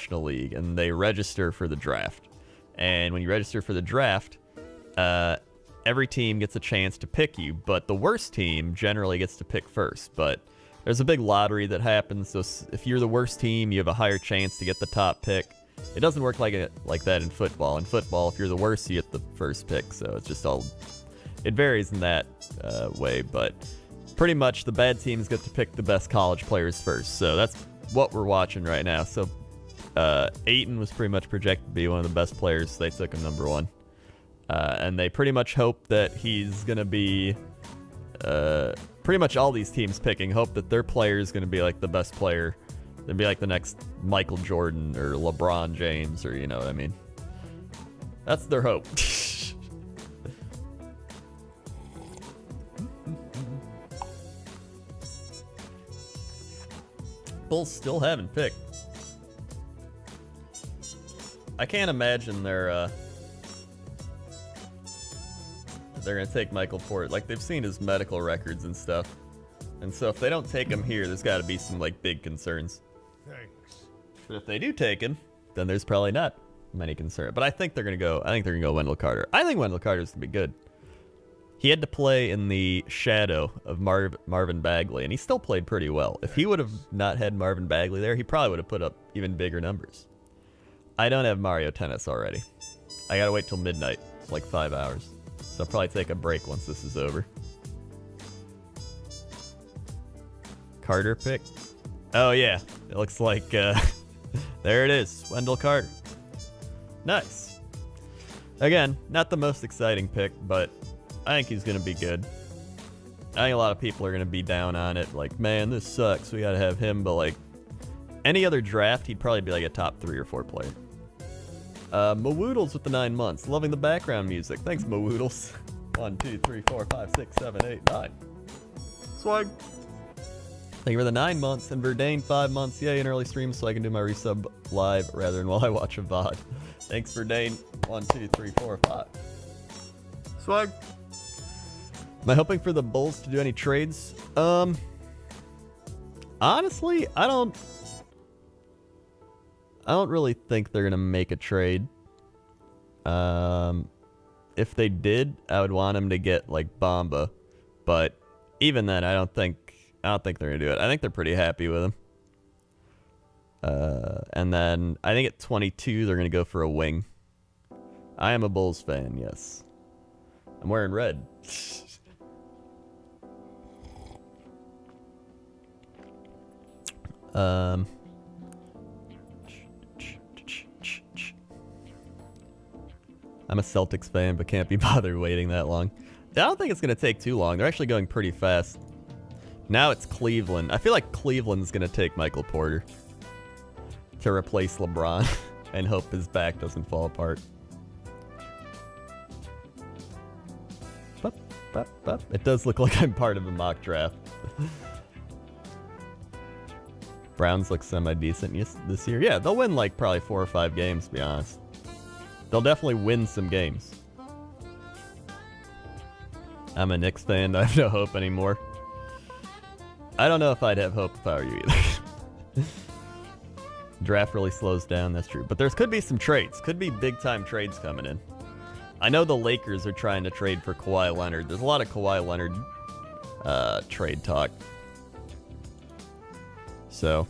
National League, and they register for the draft. And when you register for the draft, every team gets a chance to pick you, but the worst team generally gets to pick first. But there's a big lottery that happens, so if you're the worst team, you have a higher chance to get the top pick. It doesn't work like that in football. In football, if you're the worst, you get the first pick, so it's just all... It varies in that way, but pretty much the bad teams get to pick the best college players first, so that's what we're watching right now. So Ayton was pretty much projected to be one of the best players, so they took him number 1. And they pretty much hope that he's going to be... pretty much all these teams picking hope that their player is going to be like the best player. They'd be like the next Michael Jordan or LeBron James, or you know what I mean. That's their hope. Bulls still haven't picked. I can't imagine they're gonna take Michael Porter. Like, they've seen his medical records and stuff, and so if they don't take him here, there's got to be some like big concerns. Thanks. But if they do take him, then there's probably not many concerns. But I think they're gonna go. Wendell Carter. I think Wendell Carter's gonna be good. He had to play in the shadow of Marvin Bagley, and he still played pretty well. If he would have not had Marvin Bagley there, he probably would have put up even bigger numbers. I don't have Mario Tennis already. I gotta wait till midnight. It's like 5 hours. So I'll probably take a break once this is over. Carter pick. Oh yeah, it looks like there it is, Wendell Carter. Nice. Again, not the most exciting pick, but I think he's gonna be good. I think a lot of people are gonna be down on it, like, man, this sucks, we gotta have him, but like any other draft, he'd probably be like a top 3 or 4 player. Mawoodles with the 9 months. Loving the background music. Thanks, Mawoodles. 1, 2, 3, 4, 5, 6, 7, 8, 9. Swag. Thank you for the 9 months. And Verdane, 5 months. Yay, an early stream so I can do my resub live rather than while I watch a VOD. Thanks, Verdane. 1, 2, 3, 4, 5. Swag. Am I hoping for the Bulls to do any trades? Honestly, I don't really think they're gonna make a trade. If they did, I would want them to get like Bamba, but even then, I don't think they're gonna do it. I think they're pretty happy with him. And then I think at 22 they're gonna go for a wing. I am a Bulls fan, yes. I'm wearing red. I'm a Celtics fan, but can't be bothered waiting that long. I don't think it's going to take too long. They're actually going pretty fast. Now it's Cleveland. I feel like Cleveland's going to take Michael Porter to replace LeBron and hope his back doesn't fall apart. It does look like I'm part of a mock draft. Browns look semi-decent this year. Yeah, they'll win like probably 4 or 5 games, to be honest. They'll definitely win some games. I'm a Knicks fan. I have no hope anymore. I don't know if I'd have hope if I were you either. Draft really slows down, that's true. But there could be some trades. Could be big-time trades coming in. I know the Lakers are trying to trade for Kawhi Leonard. There's a lot of Kawhi Leonard trade talk. So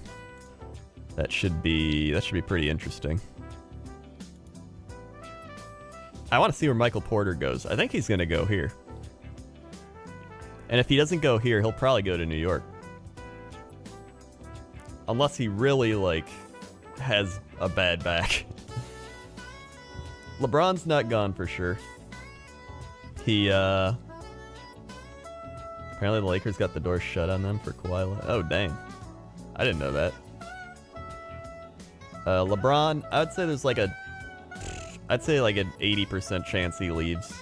that should be pretty interesting. I want to see where Michael Porter goes. I think he's going to go here. And if he doesn't go here, he'll probably go to New York. Unless he really, like, has a bad back. LeBron's not gone for sure. Apparently the Lakers got the door shut on them for Kawhi Leonard. Oh, dang. I didn't know that. LeBron, I'd say there's like an 80% chance he leaves.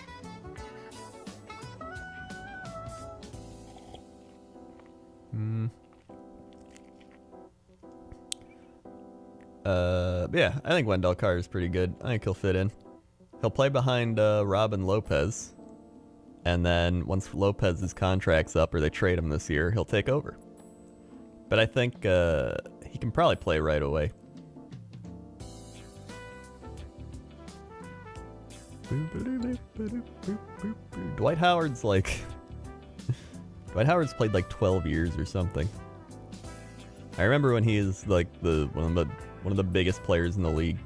Yeah, I think Wendell Carter is pretty good. I think he'll fit in. He'll play behind Robin Lopez. And then once Lopez's contract's up or they trade him this year, he'll take over. But I think he can probably play right away. Dwight Howard's like... Dwight Howard's played like 12 years or something. I remember when he is like one of the biggest players in the league.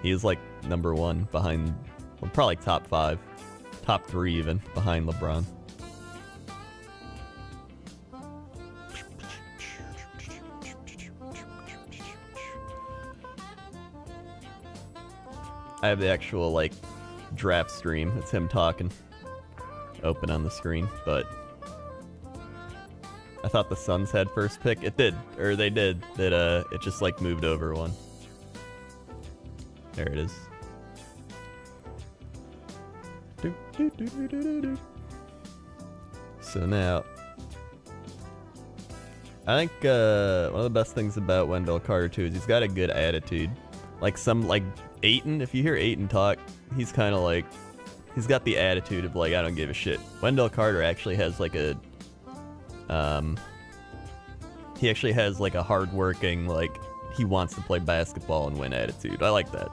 He is like #1 behind, well, probably top 5, top 3 even, behind LeBron. I have the actual like draft stream. It's him talking open on the screen, but I thought the Suns had first pick. It did, or they did. It just like moved over one. There it is. So now, I think one of the best things about Wendell Carter too is he's got a good attitude. Like Ayton, if you hear Ayton talk, he's kind of like, he's got the attitude of like, I don't give a shit. Wendell Carter actually has like a, he actually has like a hardworking, like, he wants to play basketball and win attitude. I like that.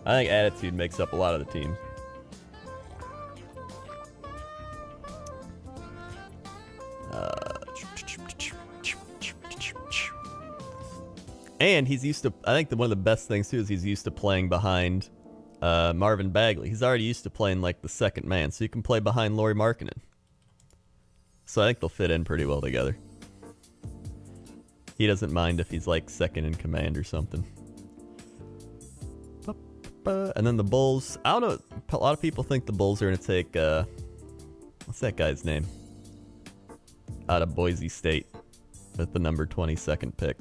I think attitude makes up a lot of the team. And he's used to, I think one of the best things too is he's used to playing behind Marvin Bagley. He's already used to playing like the second man, so you can play behind Lauri Markkanen. So I think they'll fit in pretty well together. He doesn't mind if he's like second in command or something. And then the Bulls, I don't know, a lot of people think the Bulls are going to take, what's that guy's name? Out of Boise State with the number 22nd pick.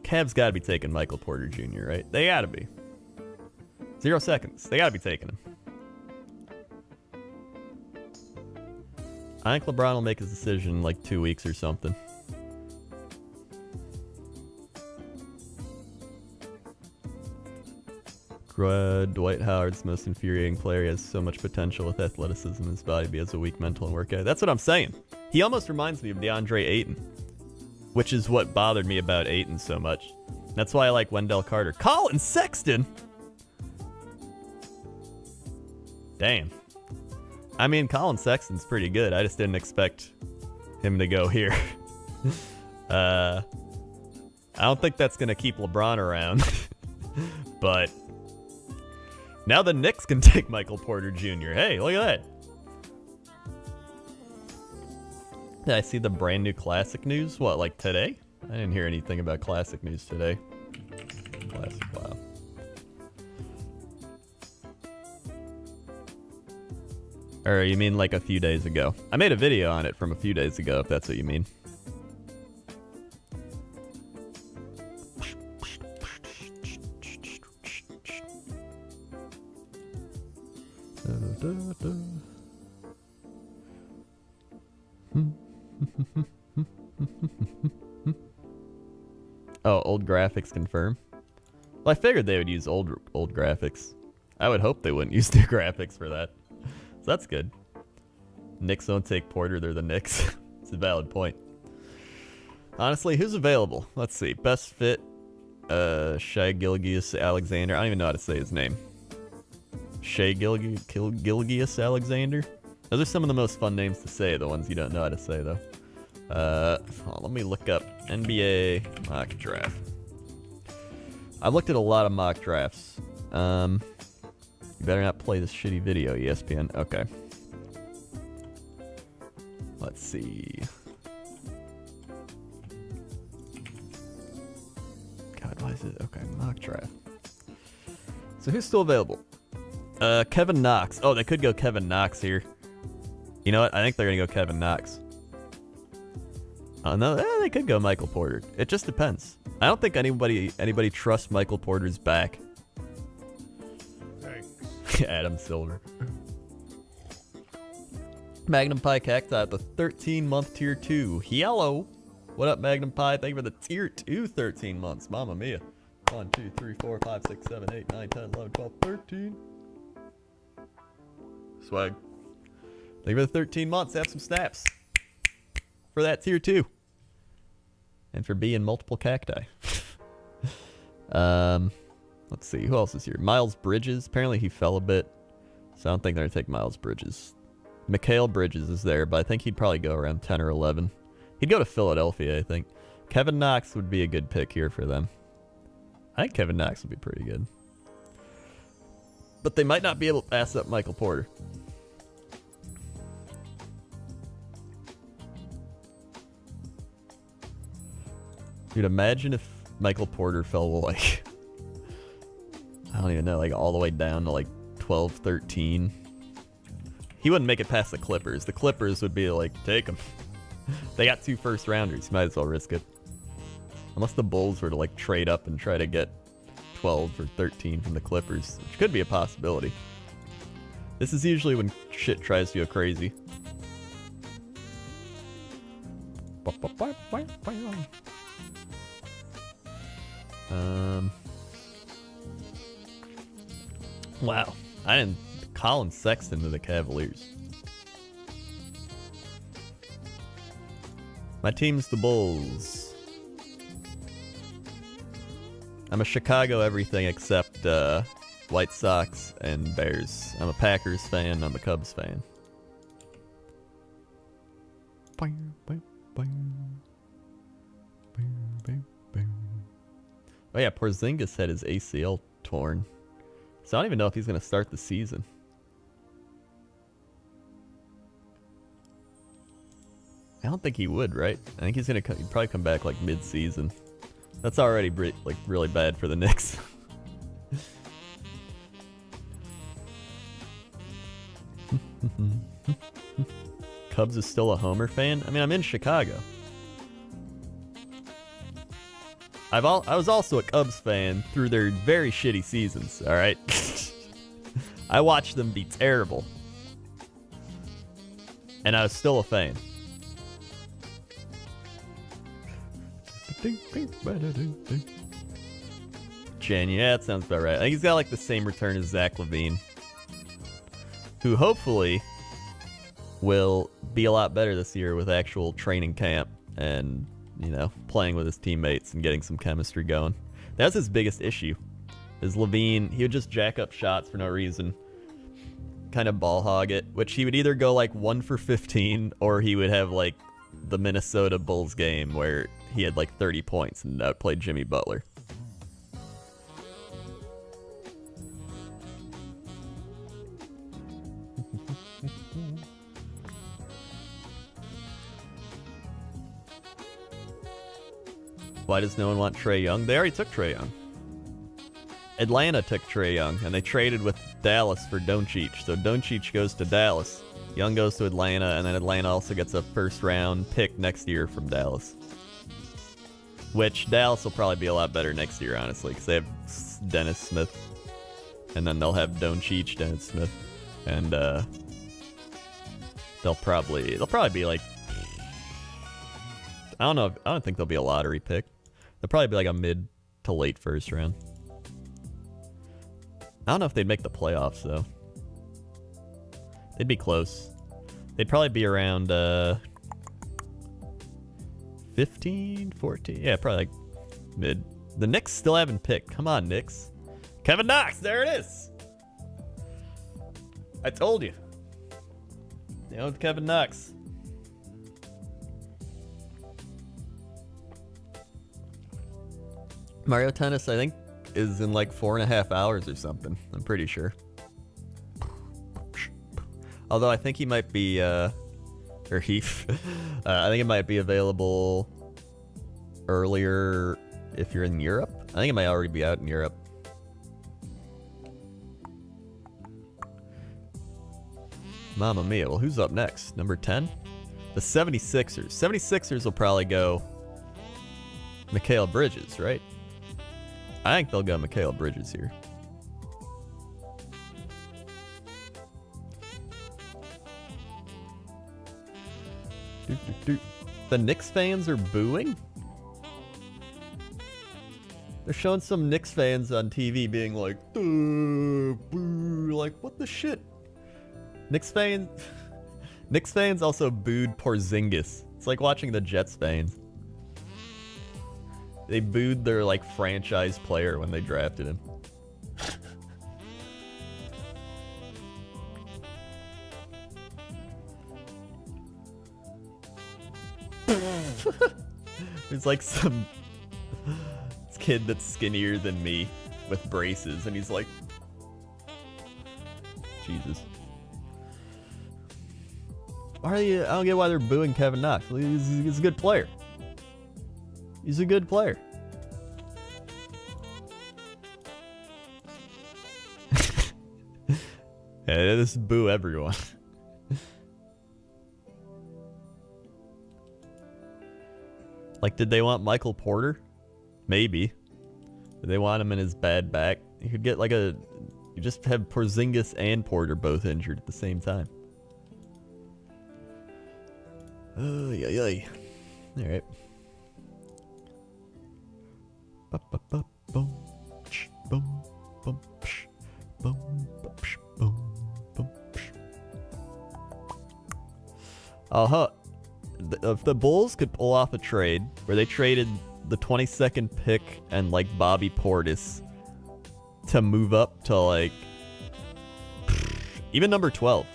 Cavs got to be taking Michael Porter Jr., right? They got to be. 0 seconds. They got to be taking him. I think LeBron will make his decision in like 2 weeks or something. Dwight Howard's the most infuriating player. He has so much potential with athleticism in his body, but he has a weak mental and work ethic. That's what I'm saying. He almost reminds me of DeAndre Ayton, which is what bothered me about Ayton so much. That's why I like Wendell Carter. Colin Sexton! Damn. I mean, Colin Sexton's pretty good. I just didn't expect him to go here. I don't think that's going to keep LeBron around. But now the Knicks can take Michael Porter Jr. Hey, look at that. Did I see the brand new Classic news? What, like today? I didn't hear anything about Classic news today. Classic, wow. Or you mean like a few days ago? I made a video on it from a few days ago, if that's what you mean. Oh, old graphics confirm. Well, I figured they would use old graphics. I would hope they wouldn't use new graphics for that. So that's good. Knicks don't take Porter, they're the Knicks. It's a valid point. Honestly, who's available? Let's see. Best fit, Shai Gilgeous-Alexander. I don't even know how to say his name. Shai Gilgeous Alexander. Those are some of the most fun names to say, the ones you don't know how to say, though. Let me look up NBA mock draft. I've looked at a lot of mock drafts. You better not play this shitty video, ESPN. Okay. Let's see. God, why is it? Okay, mock draft. So who's still available? Kevin Knox. Oh, they could go Kevin Knox here. You know what? I think they're going to go Kevin Knox. No, they could go Michael Porter. It just depends. I don't think anybody trusts Michael Porter's back. Thanks. Adam Silver. Magnum Pie Cacti, the 13-month tier 2. Hello. What up, Magnum Pie? Thank you for the tier 2 13 months. Mamma mia. 1, 2, 3, 4, 5, 6, 7, 8, 9, 10, 11, 12, 13. Swag. Thank you for the 13 months. Have some snaps for that tier 2. And for being multiple cacti. Let's see, who else is here? Miles Bridges. Apparently he fell a bit, so I don't think they're going to take Miles Bridges. Mikal Bridges is there, but I think he'd probably go around 10 or 11. He'd go to Philadelphia, I think. Kevin Knox would be a good pick here for them. I think Kevin Knox would be pretty good. But they might not be able to pass up Michael Porter. Dude, imagine if Michael Porter fell like, I don't even know, like all the way down to like 12, 13. He wouldn't make it past the Clippers. The Clippers would be like, take him. They got 2 first rounders. Might as well risk it. Unless the Bulls were to like trade up and try to get 12 or 13 from the Clippers, which could be a possibility. This is usually when shit tries to go crazy. Wow. I didn't... Colin Sexton to the Cavaliers. My team's the Bulls. I'm a Chicago everything except White Sox and Bears. I'm a Packers fan. I'm a Cubs fan. Oh yeah, Porzingis had his ACL torn. So I don't even know if he's going to start the season. I don't think he would, right? I think he's going to probably come back like mid-season. That's already like really bad for the Knicks. Cubs is still a Homer fan? I mean, I'm in Chicago. I was also a Cubs fan through their very shitty seasons, alright? I watched them be terrible. And I was still a fan. Jen, yeah, that sounds about right. I think he's got like the same return as Zach LaVine, who hopefully will be a lot better this year with actual training camp and, you know, playing with his teammates and getting some chemistry going. That's his biggest issue. Is LaVine, he would just jack up shots for no reason, kind of ball hog it, which he would either go like 1 for 15 or he would have like the Minnesota Bulls game where he had like 30 points and outplayed Jimmy Butler. Why does no one want Trae Young? They already took Trae Young. Atlanta took Trae Young, and they traded with Dallas for Doncic. So Doncic goes to Dallas, Young goes to Atlanta, and then Atlanta also gets a first-round pick next year from Dallas. Which Dallas will probably be a lot better next year, honestly, because they have Dennis Smith, and then they'll have Doncic, Dennis Smith, and they'll probably be like, I don't think they'll be a lottery pick. They'll probably be like a mid to late first round. I don't know if they'd make the playoffs, though. They'd be close. They'd probably be around 15, 14. Yeah, probably like mid. The Knicks still haven't picked. Come on, Knicks. Kevin Knox, there it is. I told you. You know, with Kevin Knox. Mario Tennis, I think, is in like 4.5 hours or something. I'm pretty sure. Although I think he might be, I think it might be available earlier if you're in Europe. I think it might already be out in Europe. Mamma mia. Well, who's up next? Number 10? The 76ers. 76ers will probably go Mikal Bridges, right? I think they'll go Mikal Bridges here. The Knicks fans are booing? They're showing some Knicks fans on TV being like, boo, like, what the shit? Knicks fans also booed Porzingis. It's like watching the Jets fans. They booed their like franchise player when they drafted him. There's like some kid that's skinnier than me with braces, and he's like, Jesus. Why are you? I don't get why they're booing Kevin Knox. He's a good player. He's a good player. Yeah, just boo everyone. Like, did they want Michael Porter? Maybe. Did they want him in his bad back? You could get like you just have Porzingis and Porter both injured at the same time. Oh, yeah. All right. If the Bulls could pull off a trade where they traded the 22nd pick and like Bobby Portis to move up to like even number 12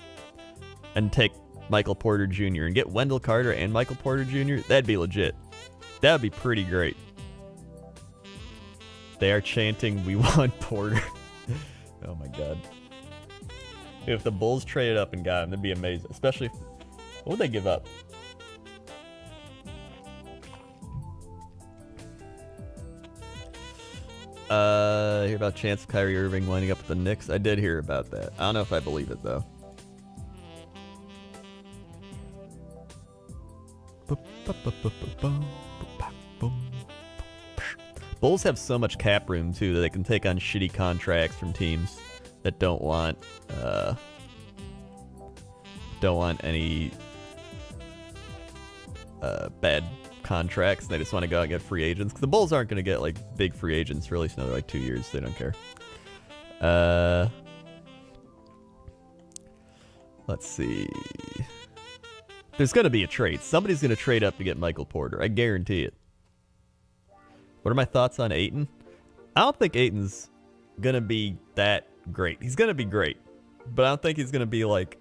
and take Michael Porter Jr. and get Wendell Carter and Michael Porter Jr., that'd be legit. That would be pretty great. They are chanting, "We want Porter." Oh my god. If the Bulls traded up and got him, that'd be amazing. Especially if, what would they give up? Hear about chance of Kyrie Irving winding up with the Knicks? I did hear about that. I don't know if I believe it though. Bulls have so much cap room too that they can take on shitty contracts from teams that don't want any bad contracts. They just want to go out and get free agents, because the Bulls aren't going to get like big free agents for at least another like 2 years. They don't care. Let's see. There's going to be a trade. Somebody's going to trade up to get Michael Porter. I guarantee it. What are my thoughts on Ayton? I don't think Ayton's going to be that great. He's going to be great, but I don't think he's going to be like,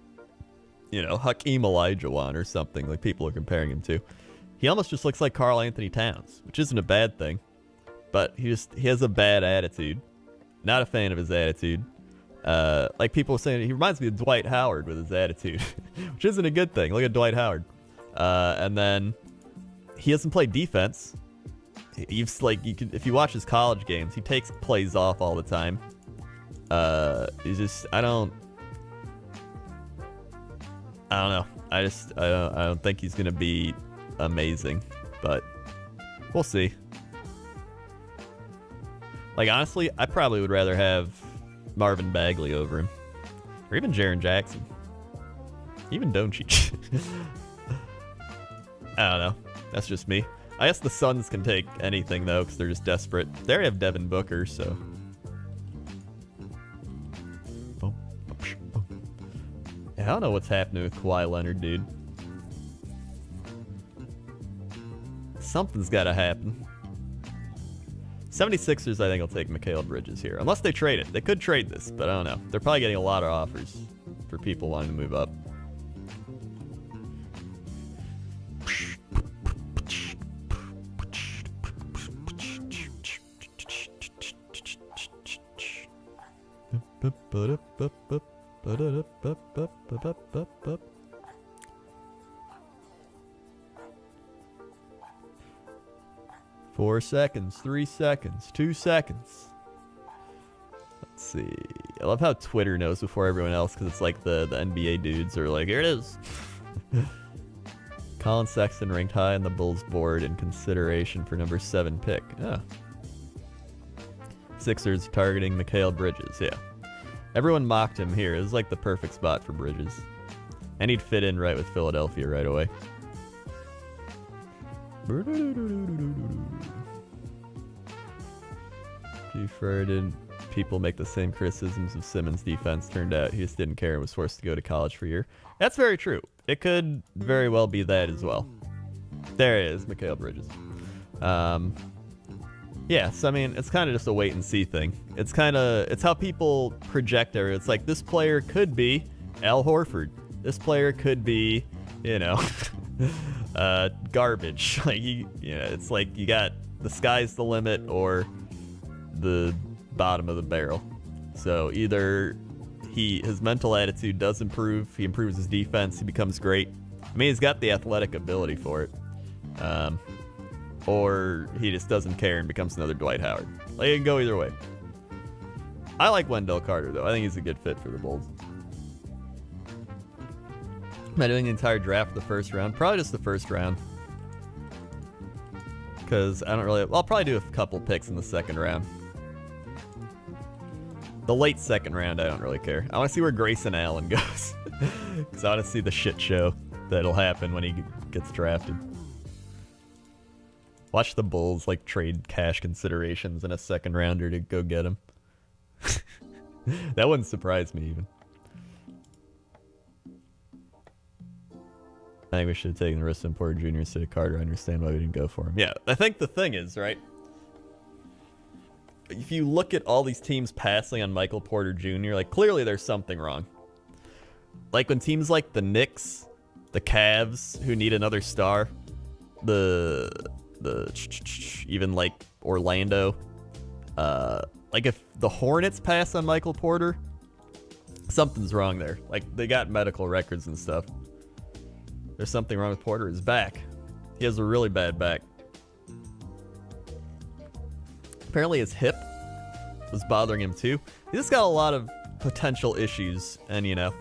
you know, Hakeem Olajuwon or something like people are comparing him to. He almost just looks like Karl Anthony Towns, which isn't a bad thing, but he has a bad attitude. Not a fan of his attitude. Like people were saying, he reminds me of Dwight Howard with his attitude, which isn't a good thing. Look at Dwight Howard. And then he doesn't play defense. If you watch his college games, he takes plays off all the time. He's just, I don't know. I don't think he's gonna be amazing, but we'll see. Like honestly, I probably would rather have Marvin Bagley over him, or even Jaren Jackson, even Doncic. I don't know. That's just me. I guess the Suns can take anything though, because they're just desperate. They already have Devin Booker, so. I don't know what's happening with Kawhi Leonard, dude. Something's got to happen. 76ers, I think, will take Mikal Bridges here. Unless they trade it. They could trade this, but I don't know. They're probably getting a lot of offers for people wanting to move up. Four seconds, 3 seconds, 2 seconds. Let's see. I love how Twitter knows before everyone else, because it's like the NBA dudes are like, here it is. Colin Sexton ranked high on the Bulls board in consideration for number 7 pick. Yeah. Sixers targeting Mikal Bridges. Yeah. Everyone mocked him here. It was like the perfect spot for Bridges. And he'd fit in right with Philadelphia right away. Did people make the same criticisms of Simmons' defense? Turned out he just didn't care and was forced to go to college for a year. That's very true. It could very well be that as well. There it is, Mikal Bridges. Yeah, so I mean, it's kind of just a wait and see thing. It's how people project it. It's like, this player could be Al Horford. This player could be, you know, garbage. Like, it's like you got the sky's the limit or the bottom of the barrel. So either his mental attitude does improve, he improves his defense, he becomes great. I mean, he's got the athletic ability for it. Or he just doesn't care and becomes another Dwight Howard. Like, it can go either way. I like Wendell Carter, though. I think he's a good fit for the Bulls. Am I doing the entire draft the first round? Probably just the first round. Because I don't really... I'll probably do a couple picks in the second round. The late second round, I don't really care. I want to see where Grayson Allen goes. Because I want to see the shit show that'll happen when he gets drafted. Watch the Bulls, like, trade cash considerations in a second rounder to go get him. That wouldn't surprise me, even. I think we should have taken the risk of Porter Jr. instead of Carter. I understand why we didn't go for him. Yeah, I think the thing is, right? If you look at all these teams passing on Michael Porter Jr., like, clearly there's something wrong. Like, when teams like the Knicks, the Cavs, who need another star, even like Orlando, like if the Hornets pass on Michael Porter, something's wrong there. Like, they got medical records and stuff. There's something wrong with Porter. His back. He has a really bad back. Apparently his hip was bothering him too. He's just got a lot of potential issues, and you know,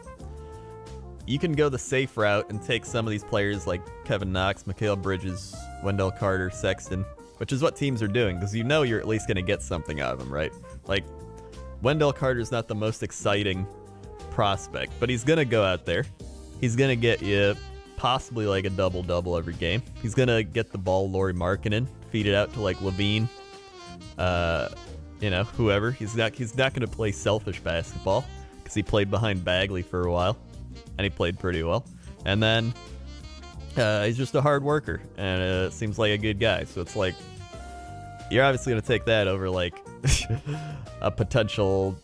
you can go the safe route and take some of these players like Kevin Knox, Mikal Bridges, Wendell Carter, Sexton, which is what teams are doing, because you know you're at least going to get something out of them, right? Like, Wendell Carter's not the most exciting prospect, but he's going to go out there. He's going to get you possibly like a double-double every game. He's going to get the ball Lauri Markkanen, feed it out to like Levine, you know, whoever. He's not going to play selfish basketball, because he played behind Bagley for a while, and he played pretty well. And then he's just a hard worker, and seems like a good guy. So it's like, you're obviously going to take that over like a potential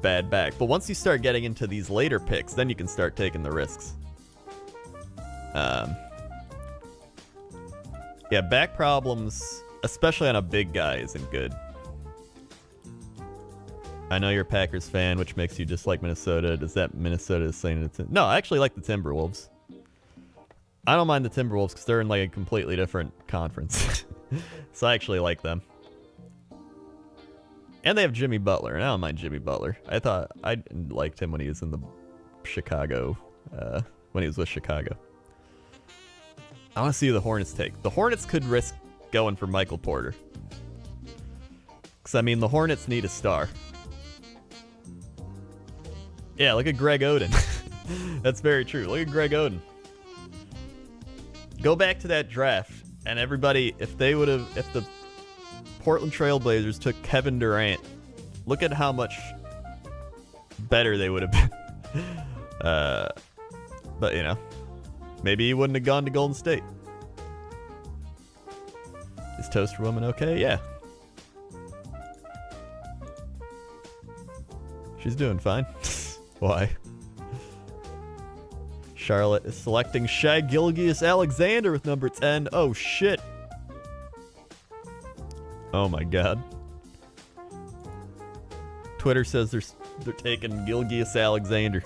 bad back. But once you start getting into these later picks, then you can start taking the risks. Yeah, back problems, especially on a big guy, isn't good. I know you're a Packers fan, which makes you dislike Minnesota. Does that Minnesota is saying it? No, I actually like the Timberwolves. I don't mind the Timberwolves because they're in like a completely different conference. So I actually like them. And they have Jimmy Butler, and I don't mind Jimmy Butler. I liked him when he was in the Chicago, when he was with Chicago. I want to see who the Hornets take. The Hornets could risk going for Michael Porter. Because, I mean, the Hornets need a star. Yeah, look at Greg Oden. That's very true. Look at Greg Oden. Go back to that draft, and everybody, if the Portland Trailblazers took Kevin Durant, look at how much better they would have been. But, you know, maybe he wouldn't have gone to Golden State. Is Toaster Woman okay? Yeah. She's doing fine. Why? Charlotte is selecting Shai Gilgeous-Alexander with number 10. Oh, shit. Oh, my God. Twitter says they're taking Gilgeous-Alexander.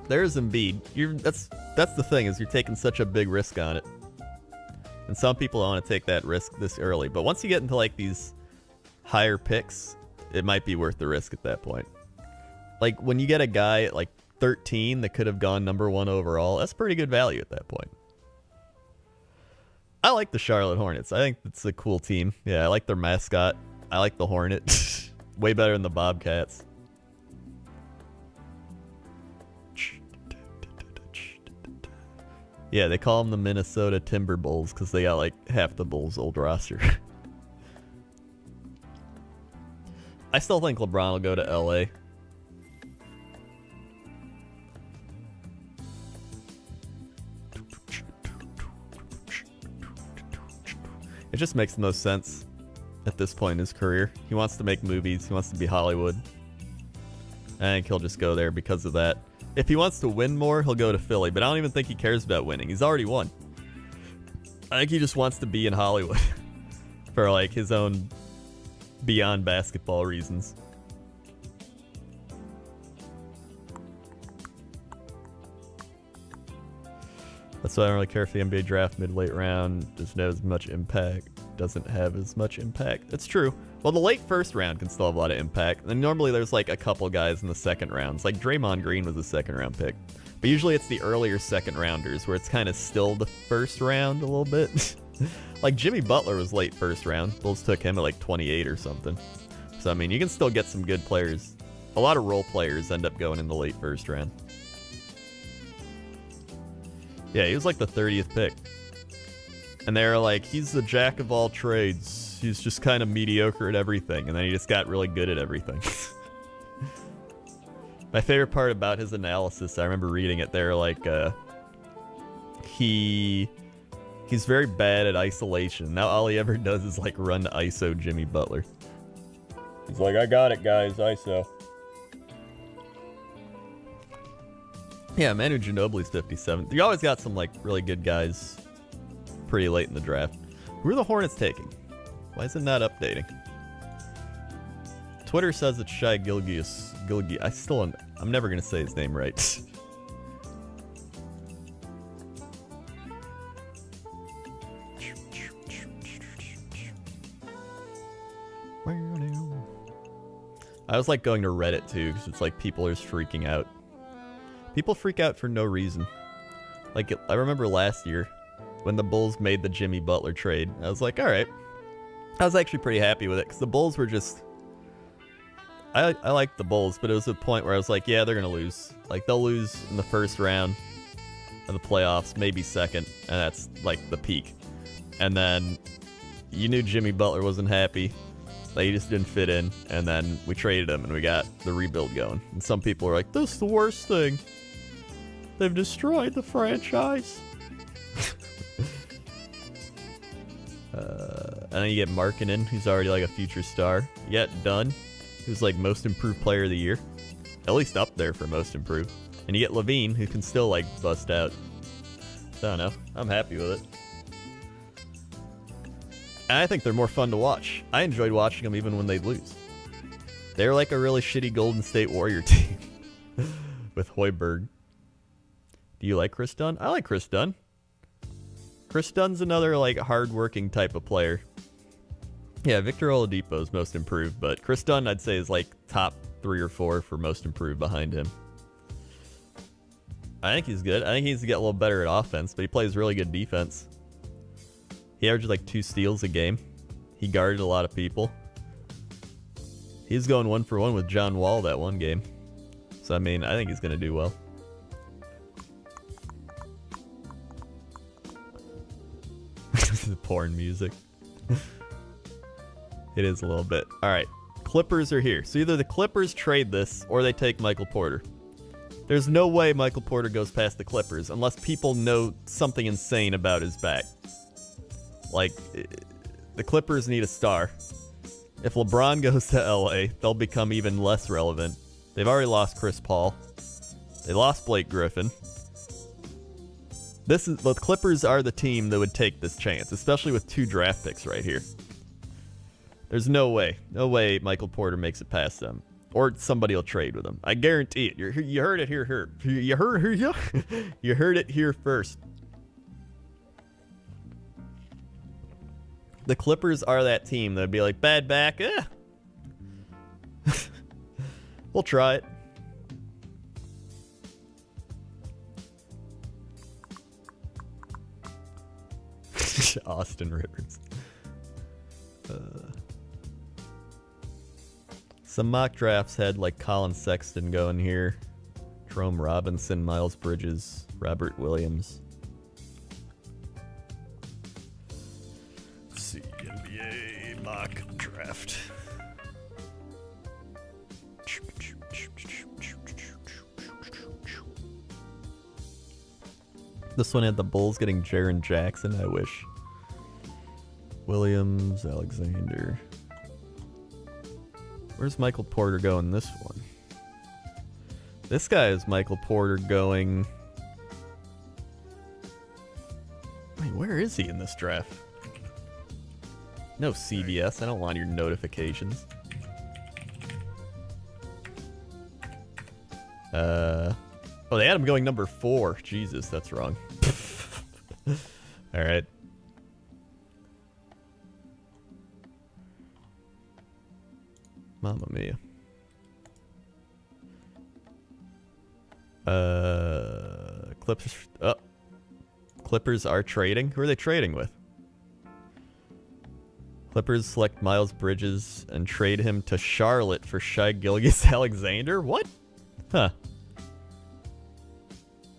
There's Embiid. That's the thing, is you're taking such a big risk on it. And some people don't want to take that risk this early. But once you get into like these higher picks, it might be worth the risk at that point. Like when you get a guy at like 13 that could have gone number 1 overall, that's pretty good value at that point. I like the Charlotte Hornets. I think it's a cool team. Yeah, I like their mascot. I like the Hornet. Way better than the Bobcats. Yeah, they call them the Minnesota Timberwolves because they got like half the Bulls' old roster. I still think LeBron will go to LA. It just makes the most sense at this point in his career. He wants to make movies. He wants to be Hollywood. I think he'll just go there because of that. If he wants to win more, he'll go to Philly, but I don't even think he cares about winning. He's already won. I think he just wants to be in Hollywood for like his own beyond basketball reasons. That's why I don't really care if the NBA draft mid-late round doesn't have as much impact. Doesn't have as much impact. That's true. Well, the late first round can still have a lot of impact. And normally there's like a couple guys in the second rounds. Like Draymond Green was a second round pick. But usually it's the earlier second rounders where it's kind of still the first round a little bit. Like Jimmy Butler was late first round. Bulls took him at like 28 or something. So, I mean, you can still get some good players. A lot of role players end up going in the late first round. Yeah, he was like the 30th pick. And they were like, he's the jack of all trades. He's just kind of mediocre at everything. And then he just got really good at everything. My favorite part about his analysis, I remember reading it there, like, he's very bad at isolation. Now all he ever does is like run to ISO Jimmy Butler. He's like, I got it, guys, ISO. Yeah, Manu Ginobili's 57th. You always got some like really good guys pretty late in the draft. Who are the Hornets taking? Why is it not updating? Twitter says it's Shai Gilgeous. I'm never gonna say his name right. I was like going to Reddit too, because it's like people are just freaking out. People freak out for no reason. Like, I remember last year when the Bulls made the Jimmy Butler trade. I was like, all right. I was actually pretty happy with it because the Bulls were just... I liked the Bulls, but it was a point where I was like, yeah, they're going to lose. Like, they'll lose in the first round of the playoffs, maybe second, and that's, like, the peak. And then you knew Jimmy Butler wasn't happy. Like, he just didn't fit in, and then we traded him, and we got the rebuild going. And some people were like, this is the worst thing. They've destroyed the franchise. And then you get Markkanen, who's already like a future star. You get Dunn, who's like most improved player of the year. At least up there for most improved. And you get Levine, who can still like bust out. So I don't know. I'm happy with it. And I think they're more fun to watch. I enjoyed watching them even when they'd lose. They're like a really shitty Golden State Warrior team. With Hoiberg. Do you like Chris Dunn? I like Chris Dunn. Chris Dunn's another like hard-working type of player. Yeah, Victor Oladipo's most improved, but Chris Dunn I'd say is like top 3 or 4 for most improved behind him. I think he's good. I think he needs to get a little better at offense, but he plays really good defense. He averages like 2 steals a game. He guarded a lot of people. He was going 1-for-1 with John Wall that one game. So I mean, I think he's gonna do well. The porn music. It is a little bit. Alright. Clippers are here. So either the Clippers trade this or they take Michael Porter. There's no way Michael Porter goes past the Clippers unless people know something insane about his back. Like, the Clippers need a star. If LeBron goes to LA, they'll become even less relevant. They've already lost Chris Paul. They lost Blake Griffin. The Clippers are the team that would take this chance, especially with 2 draft picks right here. There's no way Michael Porter makes it past them, or somebody will trade with him. I guarantee it. You heard it here. You heard it here first. The Clippers are that team that'd be like, bad back, we'll try it. Austin Rivers. Some mock drafts had like Colin Sexton going here, Jerome Robinson, Miles Bridges, Robert Williams. Let's see, NBA mock draft. This one had the Bulls getting Jaren Jackson. I wish Williams, Alexander. Where's Michael Porter going this one? This guy is Michael Porter going... Wait, where is he in this draft? No CBS, I don't want your notifications. Oh, they had him going number 4. Jesus, that's wrong. Alright. Mamma mia. Clippers. Oh. Clippers are trading? Who are they trading with? Clippers select Miles Bridges and trade him to Charlotte for Shai Gilgeous-Alexander? What? Huh.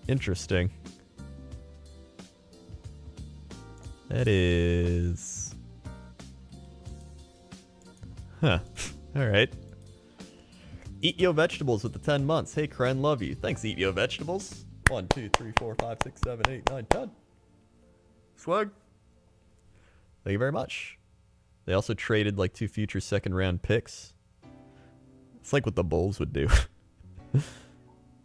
Interesting. That is... Huh. Alright. Eat Yo Vegetables with the 10 months. Hey, Kren, love you. Thanks, Eat Yo Vegetables. 1, 2, 3, 4, 5, 6, 7, 8, 9, 10. Swag. Thank you very much. They also traded like 2 future second round picks. It's like what the Bulls would do.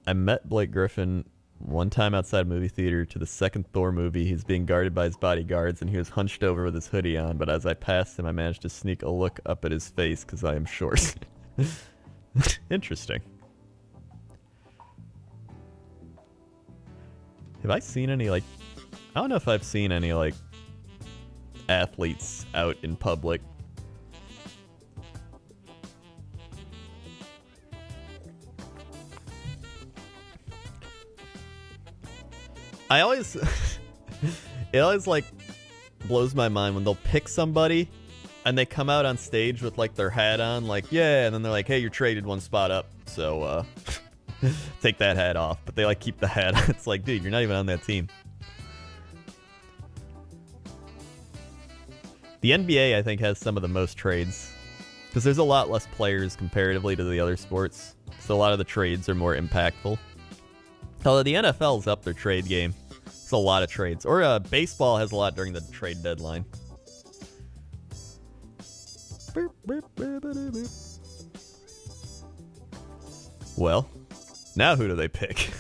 I met Blake Griffin one time outside a movie theater to the second Thor movie. He's being guarded by his bodyguards and he was hunched over with his hoodie on, but as I passed him, I managed to sneak a look up at his face because I am short. Interesting. Have I seen any, like... I don't know if I've seen any, like, athletes out in public. I always... it always, like, blows my mind when they'll pick somebody and they come out on stage with, like, their hat on, like, yeah, and then they're like, hey, you're traded one spot up, so, take that hat off. But they, like, keep the hat on. It's like, dude, you're not even on that team. The NBA, I think, has some of the most trades. Because there's a lot less players comparatively to the other sports. So a lot of the trades are more impactful. Although the NFL's up their trade game. It's a lot of trades. Or baseball has a lot during the trade deadline. Well, now who do they pick?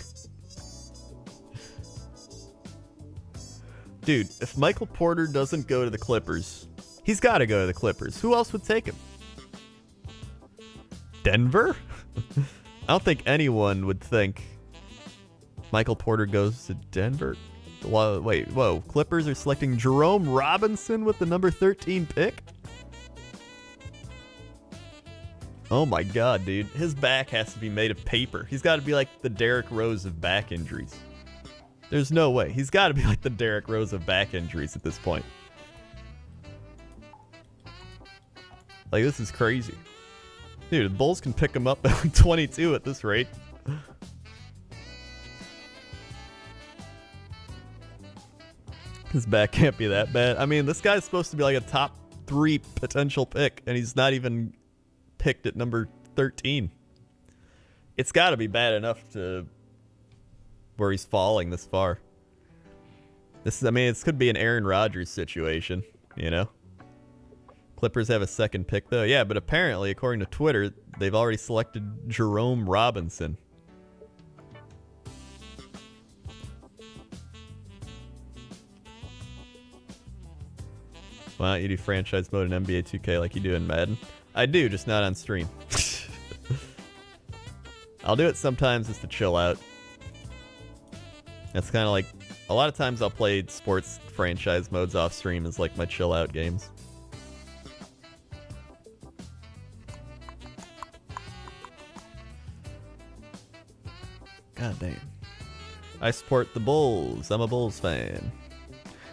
Dude, if Michael Porter doesn't go to the Clippers, he's got to go to the Clippers. Who else would take him? Denver? I don't think anyone would think Michael Porter goes to Denver. Wait, whoa. Clippers are selecting Jerome Robinson with the number 13 pick? Oh my god, dude. His back has to be made of paper. He's got to be like the Derrick Rose of back injuries. There's no way. He's got to be like the Derrick Rose of back injuries at this point. Like, this is crazy. Dude, the Bulls can pick him up at like 22 at this rate. His back can't be that bad. I mean, this guy's supposed to be like a top 3 potential pick, and he's not even picked at number 13. It's got to be bad enough to where he's falling this far. This is, I mean, this could be an Aaron Rodgers situation, you know? Clippers have a second pick, though. Yeah, but apparently, according to Twitter, they've already selected Jerome Robinson. Why don't you do franchise mode in NBA 2K like you do in Madden? I do, just not on stream. I'll do it sometimes just to chill out. That's kind of like... A lot of times I'll play sports franchise modes off stream as like my chill out games. God damn. I support the Bulls. I'm a Bulls fan.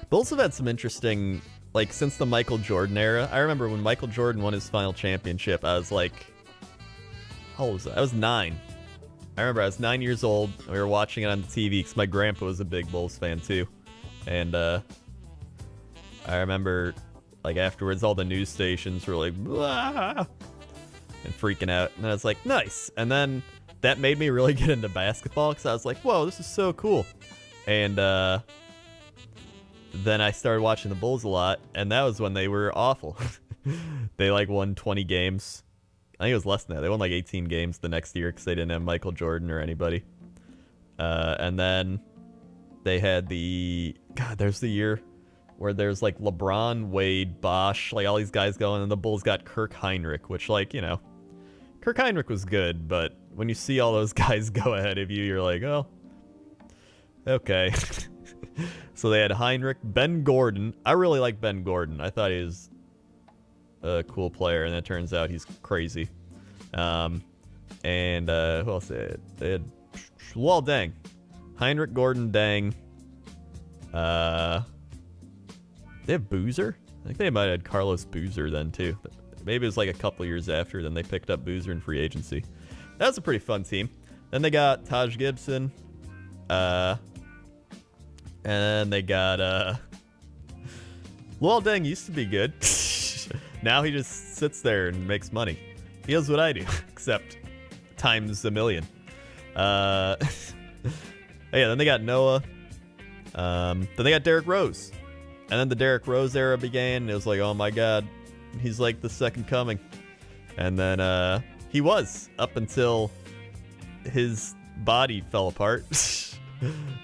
Bulls have had some interesting... Like, since the Michael Jordan era. I remember when Michael Jordan won his final championship, I was like... How old was I? I was 9. I remember I was 9 years old. We were watching it on the TV because my grandpa was a big Bulls fan too. And I remember, like, afterwards, all the news stations were like, blah, and freaking out. And I was like, nice. And then that made me really get into basketball because I was like, whoa, this is so cool. And then then I started watching the Bulls a lot, and that was when they were awful. They like won 20 games. I think it was less than that. They won like 18 games the next year because they didn't have Michael Jordan or anybody. And then they had there's the year where there's like LeBron, Wade, Bosh, like all these guys going, and the Bulls got Kirk Heinrich, which, like, you know, Kirk Heinrich was good, but when you see all those guys go ahead of you, you're like, oh, okay. So they had Heinrich, Ben Gordon. I really like Ben Gordon. I thought he was a cool player, and it turns out he's crazy. And who else they had? They had Deng. Heinrich, Gordon, Deng. They have Boozer? I think they might have had Carlos Boozer then, too. Maybe it was like a couple years after. Then they picked up Boozer in free agency. That was a pretty fun team. Then they got Taj Gibson. And then they got... Luol Deng used to be good. Now he just sits there and makes money. He does what I do, except times a million. Yeah, then they got Noah. Then they got Derrick Rose. And then the Derrick Rose era began, and it was like, oh my god, he's like the second coming. And then he was, up until his body fell apart.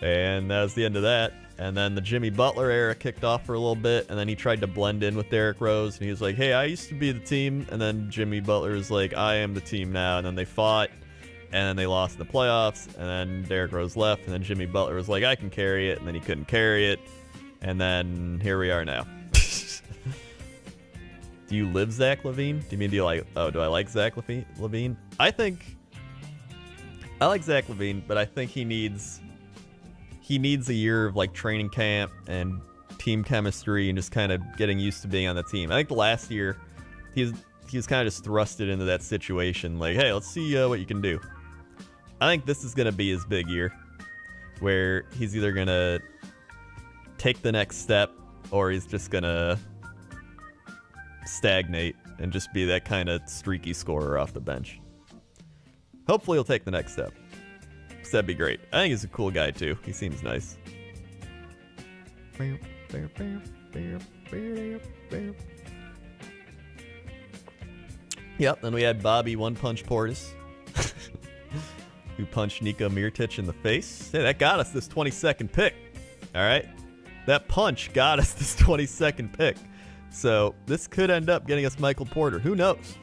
And that was the end of that. And then the Jimmy Butler era kicked off for a little bit, and then he tried to blend in with Derrick Rose, and he was like, hey, I used to be the team. And then Jimmy Butler was like, I am the team now. And then they fought, and then they lost in the playoffs, and then Derrick Rose left, and then Jimmy Butler was like, I can carry it, and then he couldn't carry it. And then here we are now. Do you live Zach LaVine? Do you like, do I like Zach LaVine? I like Zach LaVine, but I think he needs a year of like training camp and team chemistry and just kind of getting used to being on the team. I think the last year he was kind of just thrusted into that situation, like, hey, let's see what you can do. I think this is going to be his big year, where he's either going to take the next step or he's just going to stagnate and just be that kind of streaky scorer off the bench. Hopefully he'll take the next step. That'd be great. I think he's a cool guy too. He seems nice. Yep, then we had Bobby One Punch Portis, who punched Nico Mirotic in the face. Hey, that got us this 22nd pick. All right? That punch got us this 22nd pick. So this could end up getting us Michael Porter. Who knows?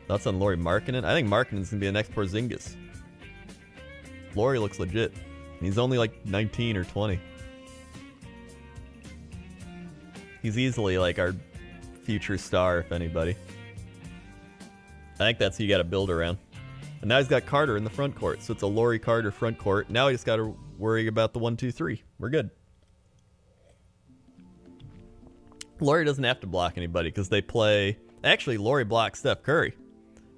Thoughts on Lauri Markkanen? I think Markkanen's going to be the next Porzingis. Lauri looks legit. He's only like 19 or 20. He's easily like our future star, if anybody. I think that's who you got to build around. And now he's got Carter in the front court, so it's a Lauri Carter front court. Now he just got to worry about the 1-2-3. We're good. Lauri doesn't have to block anybody because they play... Actually, Lauri blocked Steph Curry.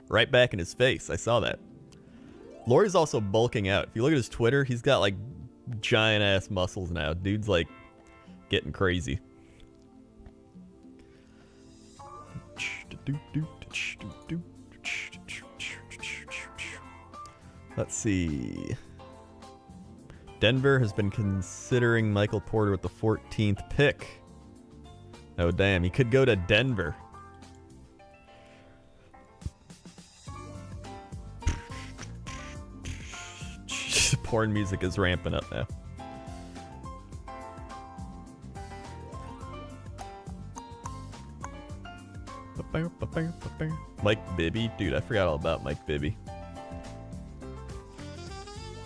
Right back in his face. I saw that. Lauri's also bulking out. If you look at his Twitter, he's got like giant ass muscles now. Dude's like getting crazy. Let's see. Denver has been considering Michael Porter with the 14th pick. Oh damn, he could go to Denver. Porn music is ramping up now. Mike Bibby? Dude, I forgot all about Mike Bibby.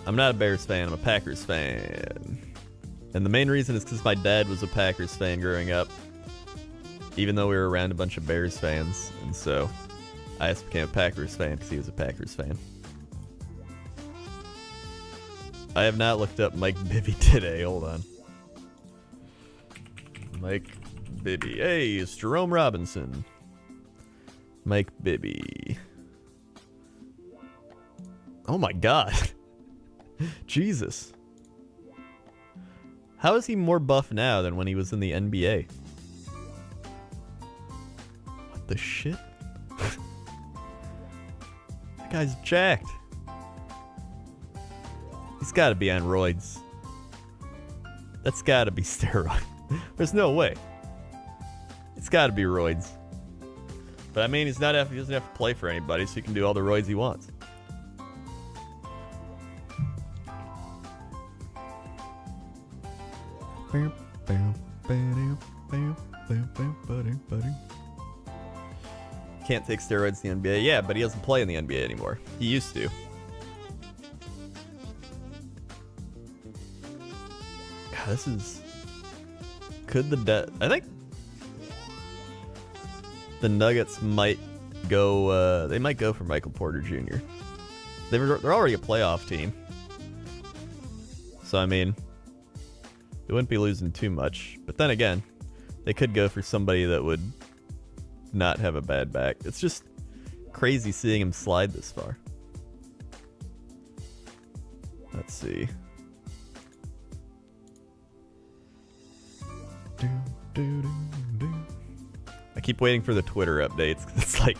I'm not a Bears fan, I'm a Packers fan. And the main reason is because my dad was a Packers fan growing up. Even though we were around a bunch of Bears fans. And so I just became a Packers fan because he was a Packers fan. I have not looked up Mike Bibby today. Hold on. Mike Bibby. Hey, it's Jerome Robinson. Mike Bibby. Oh my god. Jesus. How is he more buff now than when he was in the NBA? What the shit? guy's jacked. He's got to be on roids. That's got to be steroid. There's no way. It's got to be roids. But I mean, he doesn't have to play for anybody, so he can do all the roids he wants. Can't take steroids in the NBA. Yeah, but he doesn't play in the NBA anymore. He used to. God, this is... I think the Nuggets might go... they might go for Michael Porter Jr. They're already a playoff team. So, I mean, they wouldn't be losing too much. But then again, they could go for somebody that would not have a bad back. It's just crazy seeing him slide this far. Let's see. I keep waiting for the Twitter updates, 'cause it's like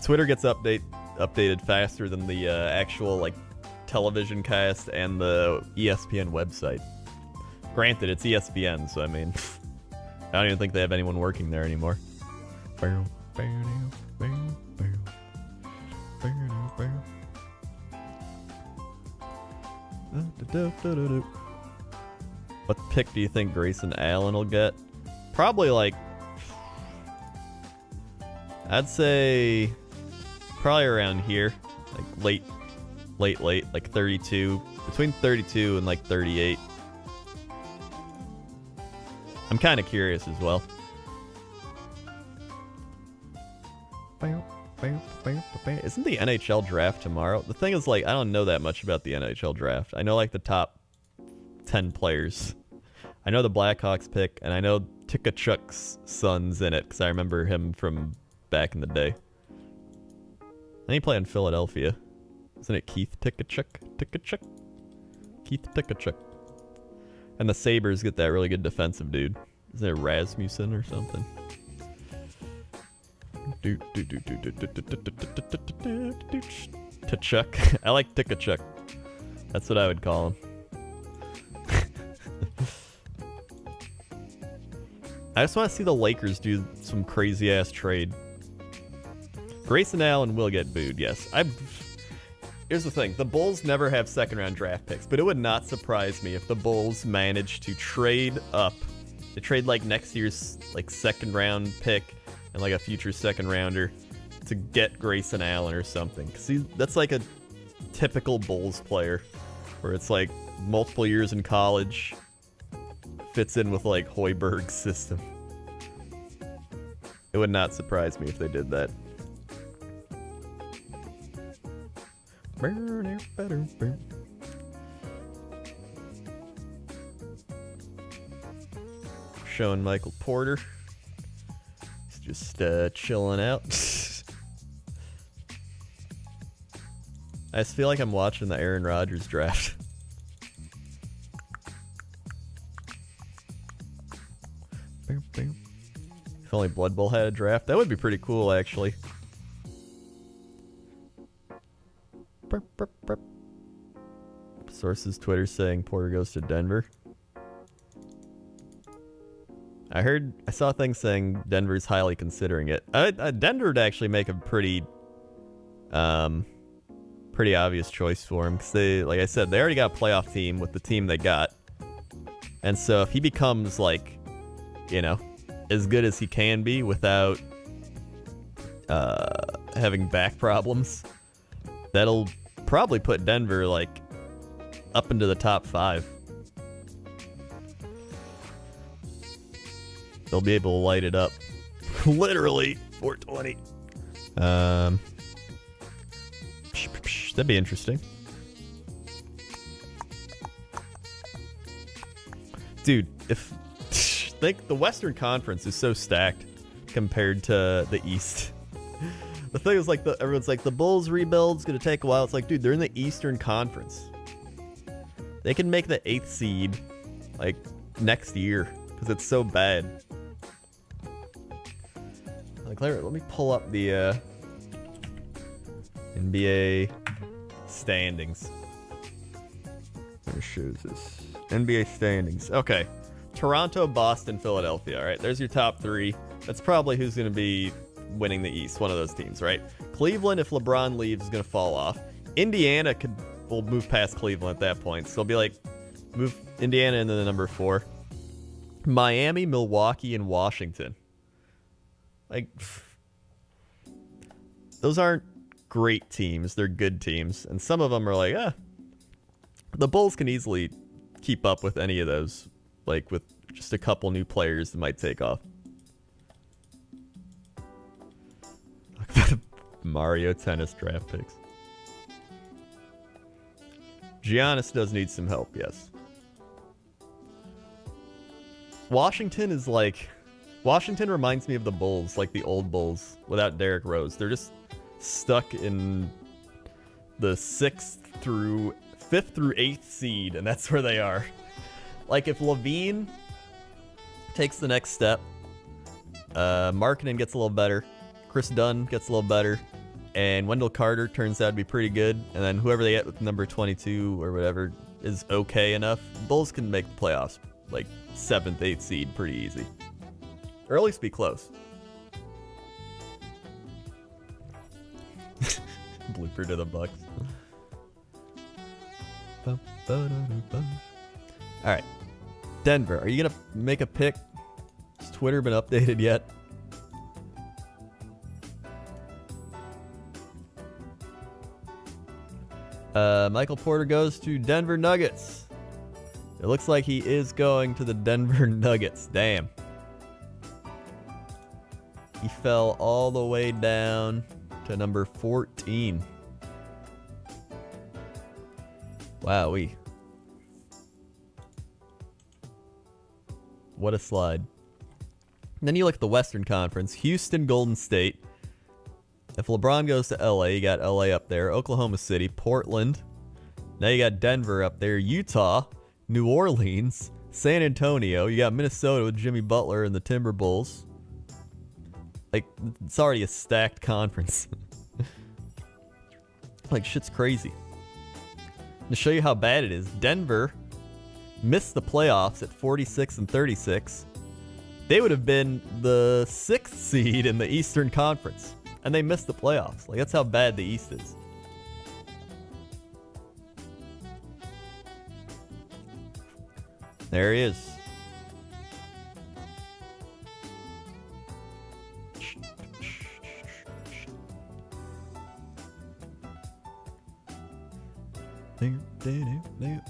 Twitter gets updated faster than the actual like television cast and the ESPN website. Granted, it's ESPN, so I mean, I don't even think they have anyone working there anymore. What pick do you think Grayson Allen will get? Probably like, I'd say probably around here, like late, like 32, between 32 and like 38. I'm kind of curious as well. Isn't the NHL draft tomorrow? The thing is, like, I don't know that much about the NHL draft. I know like the top 10 players. I know the Blackhawks pick, and I know Tkachuk's son's in it, because I remember him from back in the day. And he played in Philadelphia. Isn't it Keith Tkachuk? Keith Tkachuk. And the Sabres get that really good defensive dude. Isn't it Rasmussen or something? Tkachuk. I like Tkachuk. That's what I would call him. I just want to see the Lakers do some crazy ass trade. Grayson Allen will get booed, yes. Here's the thing. The Bulls never have second round draft picks, but it would not surprise me if the Bulls managed to trade up. They trade like next year's like second round pick and like a future second rounder to get Grayson Allen or something. Cause that's like a typical Bulls player where it's like multiple years in college, fits in with like Hoiberg's system. It would not surprise me if they did that. Showing Michael Porter. He's just chilling out. I just feel like I'm watching the Aaron Rodgers draft. If only Blood Bowl had a draft, that would be pretty cool, actually. Sources Twitter saying Porter goes to Denver. I saw things saying Denver's highly considering it. Denver would actually make a pretty obvious choice for him, because they, like I said, they already got a playoff team with the team they got. And so if he becomes like, you know, as good as he can be without having back problems, that'll probably put Denver like up into the top 5. They'll be able to light it up. Literally 420. That'd be interesting. Dude, if like the Western Conference is so stacked compared to the East. The thing is, like, everyone's like, the Bulls rebuild's gonna take a while. It's like, dude, they're in the Eastern Conference. They can make the 8th seed like next year because it's so bad. Like, let me pull up the NBA standings. Where shows this? NBA standings. Okay. Toronto, Boston, Philadelphia. All right, there's your top three. That's probably who's going to be winning the East. One of those teams, right? Cleveland, if LeBron leaves, is going to fall off. Indiana will move past Cleveland at that point. So they'll be like, move Indiana into the number 4. Miami, Milwaukee, and Washington. Like, those aren't great teams. They're good teams. And some of them are like, the Bulls can easily keep up with any of those. Like, with just a couple new players that might take off. Mario Tennis draft picks. Giannis does need some help, yes. Washington reminds me of the Bulls, like the old Bulls, without Derrick Rose. They're just stuck in the 5th through 8th seed, and that's where they are. Like, if Levine takes the next step, Markkanen gets a little better, Chris Dunn gets a little better, and Wendell Carter turns out to be pretty good, and then whoever they get with number 22 or whatever is okay enough, Bulls can make the playoffs, like 7th, 8th seed pretty easy. Or at least be close. Blooper to the Bucks. Alright. Denver, are you going to make a pick? Has Twitter been updated yet? Michael Porter goes to Denver Nuggets. It looks like he is going to the Denver Nuggets. Damn. He fell all the way down to number 14. Wowee. What a slide. And then you look at the Western Conference. Houston, Golden State. If LeBron goes to LA, you got LA up there. Oklahoma City, Portland. Now you got Denver up there. Utah, New Orleans, San Antonio. You got Minnesota with Jimmy Butler and the Timberwolves. Like, it's already a stacked conference. Like, shit's crazy. To show you how bad it is, Denver missed the playoffs at 46 and 36. They would have been the 6th seed in the Eastern Conference. And they missed the playoffs. Like, that's how bad the East is. There he is.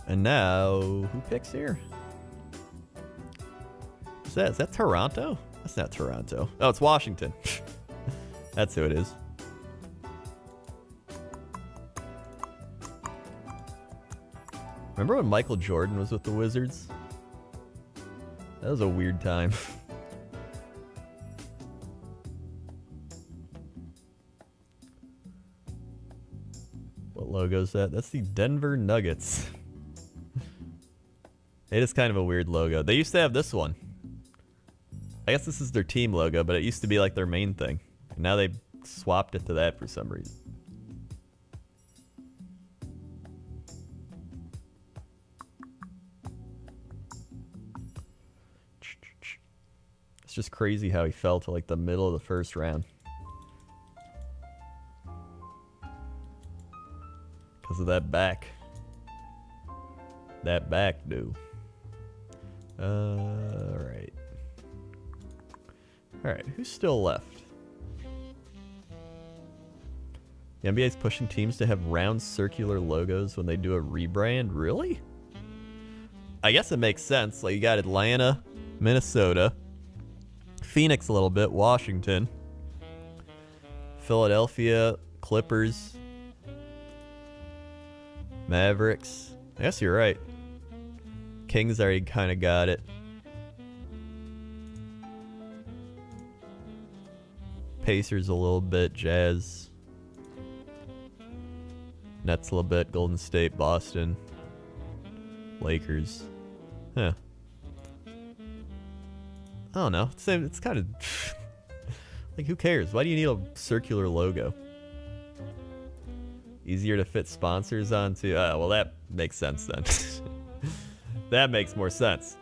And now, who picks here? What's that? Is that Toronto? That's not Toronto. Oh, it's Washington. That's who it is. Remember when Michael Jordan was with the Wizards? That was a weird time. What logo is that? That's the Denver Nuggets. It is kind of a weird logo. They used to have this one. I guess this is their team logo, but it used to be like their main thing. And now they swapped it to that for some reason. It's just crazy how he fell to like the middle of the first round. Because of that back. That back, dude. Alright. Alright, who's still left? The NBA is pushing teams to have round circular logos when they do a rebrand? Really? I guess it makes sense. Like, you got Atlanta, Minnesota, Phoenix a little bit, Washington, Philadelphia, Clippers, Mavericks. I guess you're right. Kings already kind of got it. Pacers a little bit, Jazz. Nets a little bit, Golden State, Boston, Lakers. Huh. I don't know. It's kind of... like, who cares? Why do you need a circular logo? Easier to fit sponsors onto. Well, that makes sense then. That makes more sense.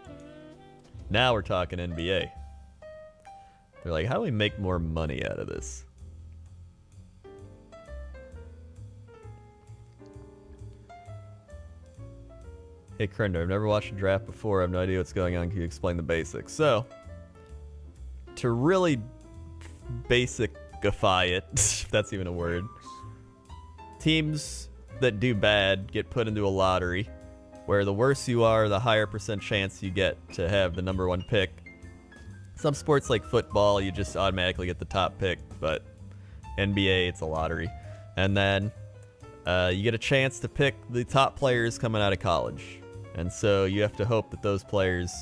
Now we're talking NBA. They're like, how do we make more money out of this? Hey, Krender, I've never watched a draft before. I have no idea what's going on. Can you explain the basics? So, to really basicify it, if that's even a word, teams that do bad get put into a lottery, where the worse you are, the higher percent chance you get to have the #1 pick. Some sports like football, you just automatically get the top pick, but NBA, it's a lottery. And then you get a chance to pick the top players coming out of college. And so you have to hope that those players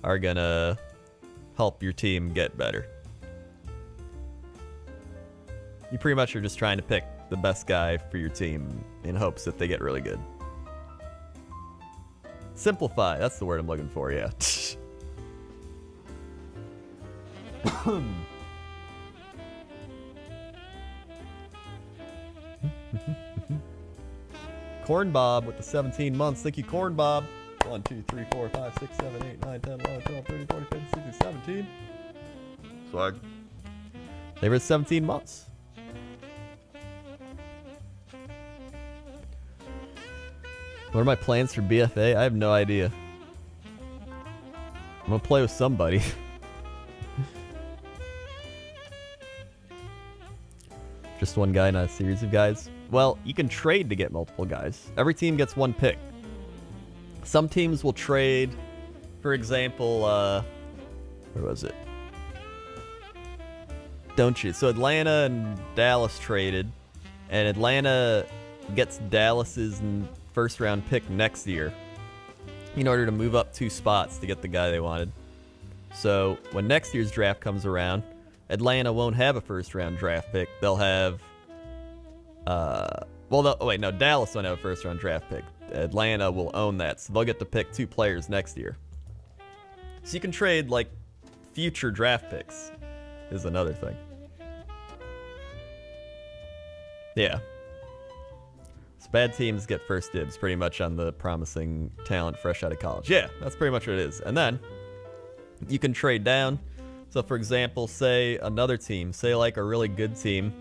are going to help your team get better. You pretty much are just trying to pick the best guy for your team in hopes that they get really good. Simplify, that's the word I'm looking for, yeah. Corn Bob with the 17 months. Thank you, Corn Bob. 1, 2, 3, 4, 5, 6, 7, 8, 9, 10, 11, 12, 13, 14, 15, 16, 17. Swag. They were 17 months. What are my plans for BFA? I have no idea. I'm gonna play with somebody. Just one guy, not a series of guys. Well, you can trade to get multiple guys. Every team gets one pick. Some teams will trade, for example, where was it? Don't you? So Atlanta and Dallas traded, and Atlanta gets Dallas's first round pick next year in order to move up 2 spots to get the guy they wanted. So when next year's draft comes around, Atlanta won't have a first round draft pick. They'll have Dallas won't have a first round draft pick. Atlanta will own that, so they'll get to pick 2 players next year. So you can trade like future draft picks is another thing. Yeah. So bad teams get first dibs pretty much on the promising talent fresh out of college. Yeah, that's pretty much what it is. And then you can trade down. So for example, say another team, say like a really good team,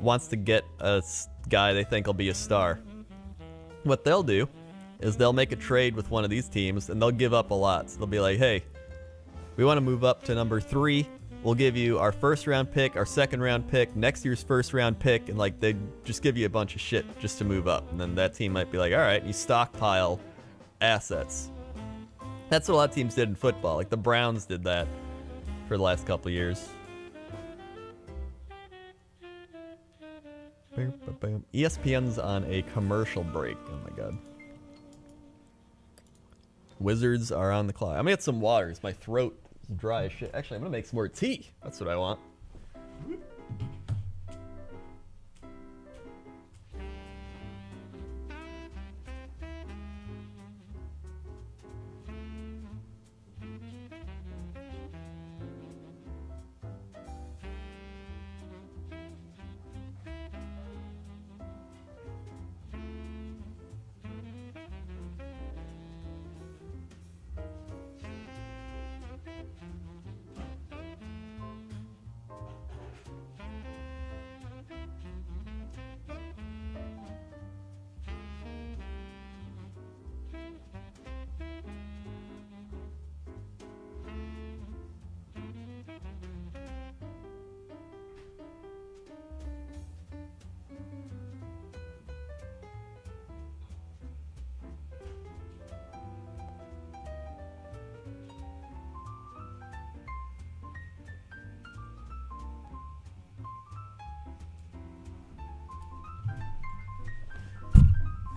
wants to get a guy they think will be a star. What they'll do is they'll make a trade with one of these teams and they'll give up a lot. So they'll be like, hey, we want to move up to number 3. We'll give you our first round pick, our second round pick, next year's first round pick, and like they just give you a bunch of shit just to move up. And then that team might be like, all right, you stockpile assets. That's what a lot of teams did in football. Like the Browns did that for the last couple of years. ESPN's on a commercial break. Oh my god. Wizards are on the clock. I'm gonna get some water. My throat is dry as shit. Actually, I'm gonna make some more tea. That's what I want.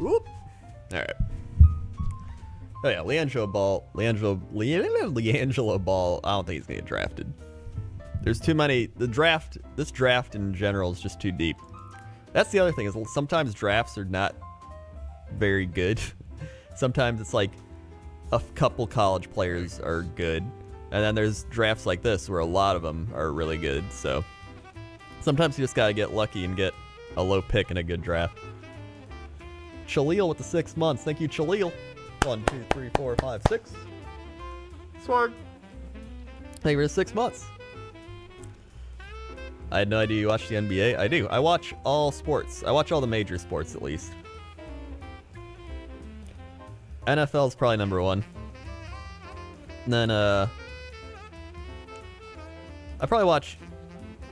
Whoop. All right. Oh yeah, LiAngelo Ball. I don't think he's gonna get drafted. There's too many. This draft in general is just too deep. That's the other thing is sometimes drafts are not very good. Sometimes it's like a couple college players are good, and then there's drafts like this where a lot of them are really good. So sometimes you just gotta get lucky and get a low pick in a good draft. Chalil with the 6 months. Thank you, Chalil. 1, 2, 3, 4, 5, 6. Sword. Thank you for the 6 months. I had no idea you watched the NBA. I do. I watch all sports. I watch all the major sports at least. NFL's probably number 1. And then I probably watch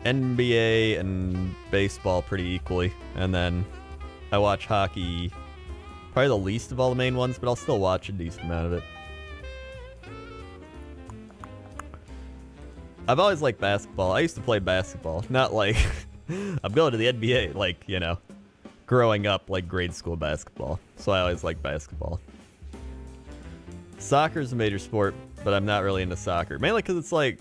NBA and baseball pretty equally. And then I watch hockey, probably the least of all the main ones, but I'll still watch a decent amount of it. I've always liked basketball. I used to play basketball. Not like I'm going to the NBA, like, you know, growing up, like grade school basketball. So I always liked basketball. Soccer's a major sport, but I'm not really into soccer. Mainly because it's like,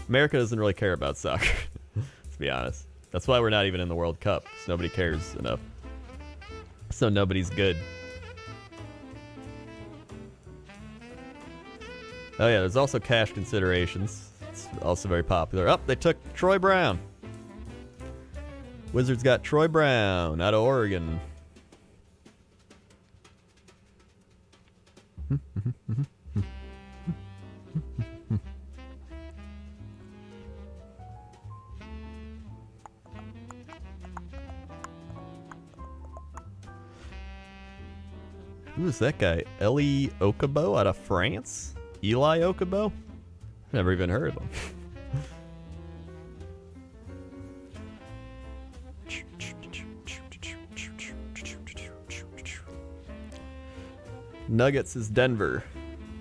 America doesn't really care about soccer, to be honest. That's why we're not even in the World Cup, because nobody cares enough. So nobody's good. Oh yeah, there's also cash considerations. It's also very popular. Oh, they took Troy Brown. Wizards got Troy Brown out of Oregon. Who is that guy? Eli Okubo out of France? Eli Okubo? Never even heard of him. Nuggets is Denver,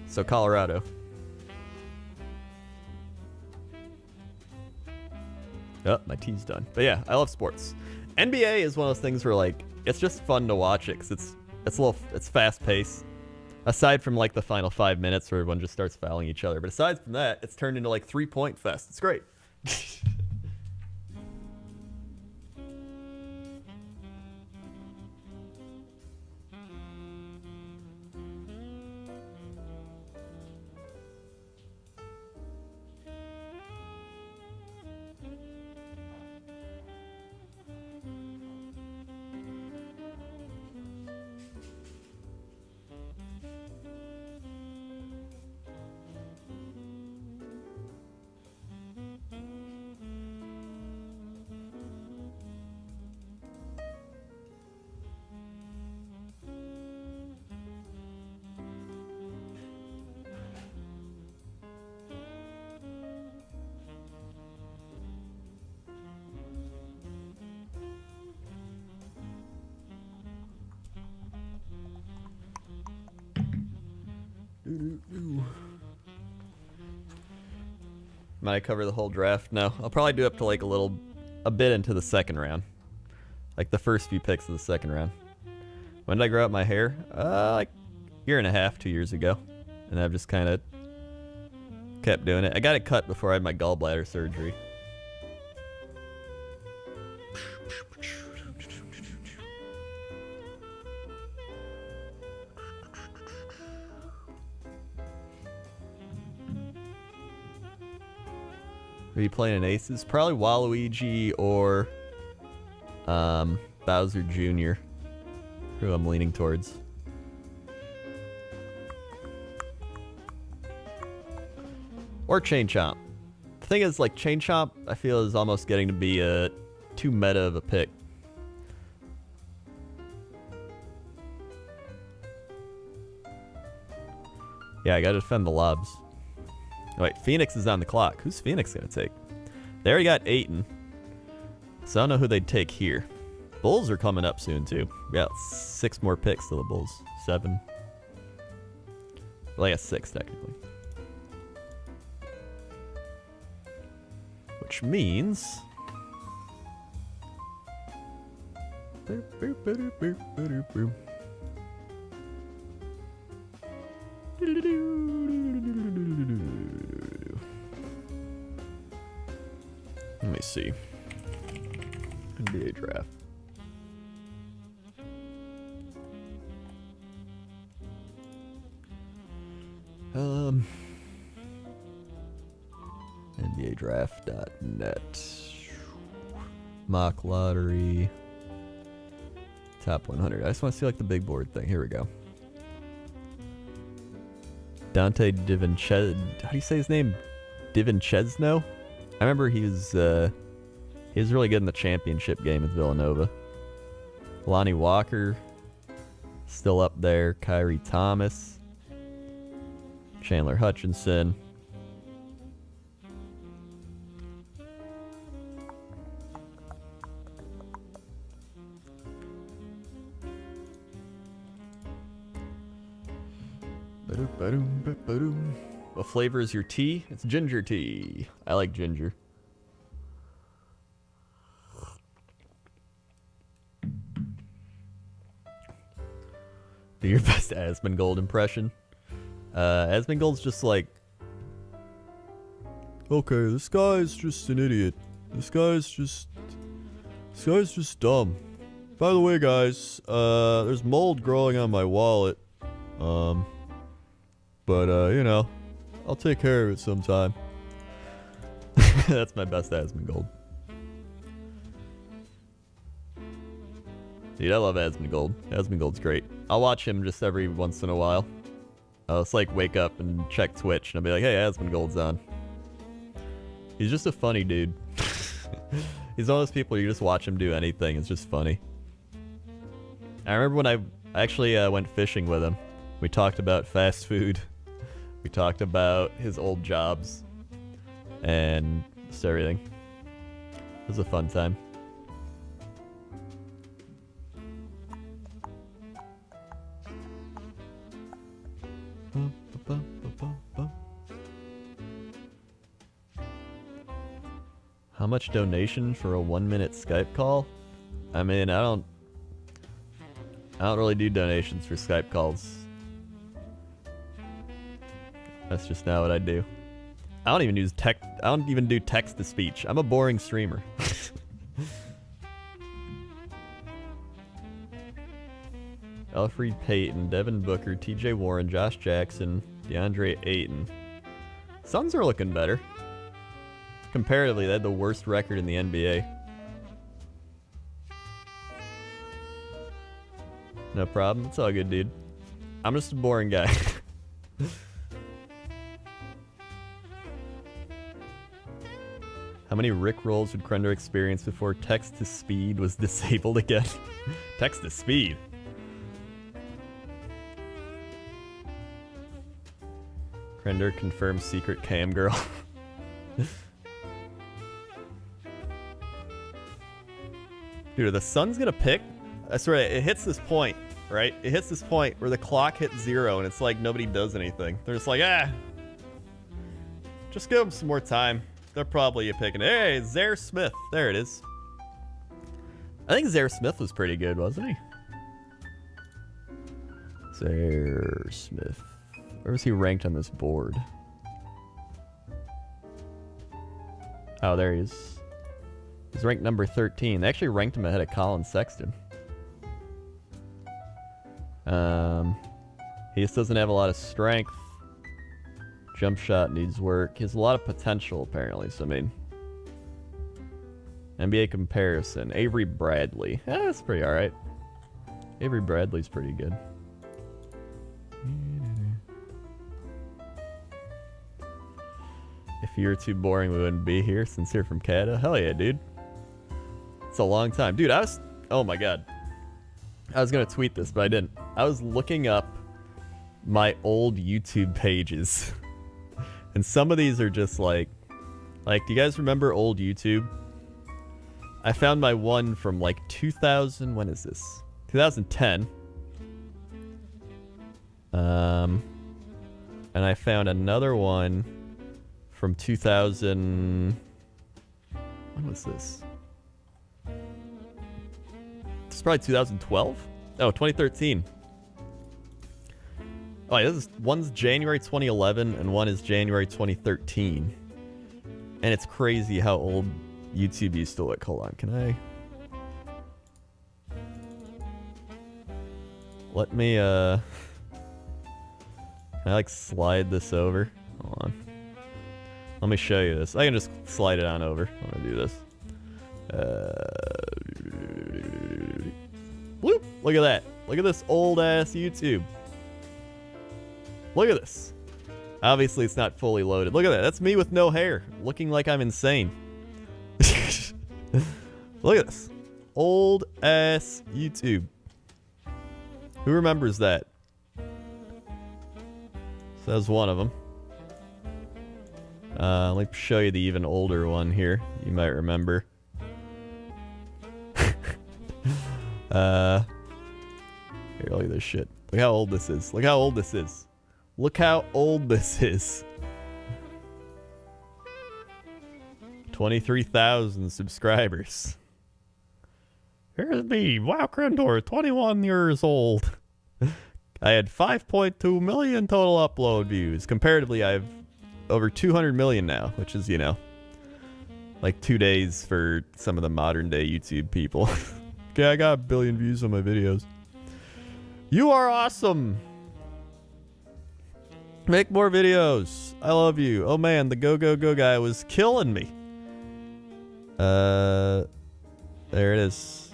so Colorado. Oh, my tea's done. But yeah, I love sports. NBA is one of those things where like it's just fun to watch it because it's fast paced. Aside from like the final 5 minutes where everyone just starts fouling each other, but aside from that, it's turned into like 3-point fest. It's great. Might I cover the whole draft? No, I'll probably do up to like a bit into the second round. Like the first few picks of the second round. When did I grow out my hair? Like a year and a half, 2 years ago. And I've just kind of kept doing it. I got it cut before I had my gallbladder surgery. Are you playing an Aces? Probably Waluigi or Bowser Jr., who I'm leaning towards. Or Chain Chomp. The thing is, like, Chain Chomp, I feel, is almost getting to be a too meta of a pick. Yeah, I gotta defend the lobs. Oh, wait, Phoenix is on the clock. Who's Phoenix gonna take? They already got Ayton. So I don't know who they'd take here. Bulls are coming up soon, too. We got 6 more picks to the Bulls. 7. Well, I guess 6, technically. Which means... Let me see. NBA draft. NBA draft.net. Mock lottery. Top 100. I just want to see like the big board thing. Here we go. Dante DiVincenzo. How do you say his name? DiVincenzo? I remember he was really good in the championship game with Villanova. Lonnie Walker. Still up there. Kyrie Thomas. Chandler Hutchinson. What flavor is your tea? It's ginger tea. I like ginger. Do your best Asmongold impression. Asmongold's just like, okay, this guy's just an idiot. This guy's just dumb. By the way, guys, there's mold growing on my wallet. But, you know, I'll take care of it sometime. That's my best Asmongold. Dude, I love Asmongold. Asmongold's great. I'll watch him just every once in a while. I'll just like wake up and check Twitch and I'll be like, hey, Asmongold's on. He's just a funny dude. He's one of those people you just watch him do anything. It's just funny. I remember when I actually went fishing with him. We talked about fast food. We talked about his old jobs. And just everything. It was a fun time. How much donation for a 1-minute Skype call? I mean, I don't really do donations for Skype calls. That's just not what I do. I don't even do text to speech. I'm a boring streamer. Elfried Payton, Devin Booker, TJ Warren, Josh Jackson, DeAndre Ayton. Suns are looking better. Comparatively, they had the worst record in the NBA. No problem. It's all good, dude. I'm just a boring guy. How many Rick rolls would Krender experience before text to speed was disabled again? Text to speed? Krender confirms secret cam girl. Dude, are the Suns gonna pick? I swear, it hits this point, right? It hits this point where the clock hits 0 and it's like nobody does anything. They're just like, just give them some more time. They're probably picking. Hey, Zaire Smith. There it is. I think Zaire Smith was pretty good, wasn't he? Zaire Smith. Where was he ranked on this board? Oh, there he is. He's ranked number 13. They actually ranked him ahead of Colin Sexton. He just doesn't have a lot of strength. Jump shot needs work. He has a lot of potential, apparently. So, I mean, NBA comparison. Avery Bradley. That's pretty alright. Avery Bradley's pretty good. If you were too boring, we wouldn't be here. Sincere from Canada. Hell yeah, dude. It's a long time. Dude, oh my god. I was going to tweet this, but I didn't. I was looking up my old YouTube pages. And some of these are just like, do you guys remember old YouTube? I found my one from like 2000, when is this? 2010. And I found another one from 2000. When was this? This is probably 2012? Oh, 2013. Oh, yeah, one's January 2011 and one is January 2013. And it's crazy how old YouTube used to look. Hold on, can I... Let me, Can I, like, slide this over? Hold on. Let me show you this. I can just slide it on over. I'm gonna do this. Bloop. Look at that. Look at this old ass YouTube. Look at this. Obviously, it's not fully loaded. Look at that. That's me with no hair, looking like I'm insane. Look at this. Old ass YouTube. Who remembers that? So that's one of them. Let me show you the even older one here. You might remember. Here, look at this shit. Look how old this is. Look how old this is. Look how old this is. 23,000 subscribers. Here's me, Wow Krendor, 21 years old. I had 5.2 million total upload views. Comparatively, I have over 200 million now, which is, you know, like 2 days for some of the modern day YouTube people. Okay, I got 1 billion views on my videos. You are awesome. Make more videos. I love you. Oh man, the go guy was killing me. There it is.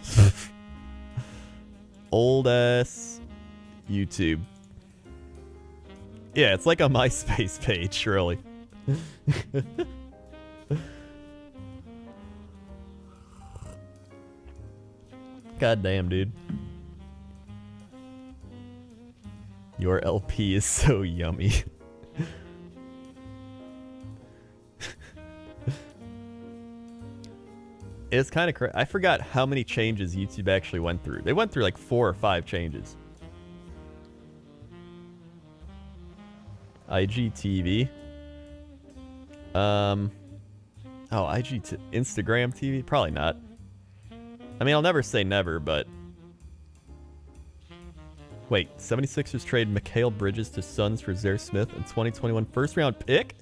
Old ass YouTube. Yeah, it's like a MySpace page, really. God damn, dude. Your LP is so yummy. It's kind of crazy. I forgot how many changes YouTube actually went through. They went through like 4 or 5 changes. IGTV. Oh, Instagram TV? Probably not. I mean, I'll never say never, but... Wait, 76ers trade Mikal Bridges to Suns for Zaire Smith in 2021 first round pick?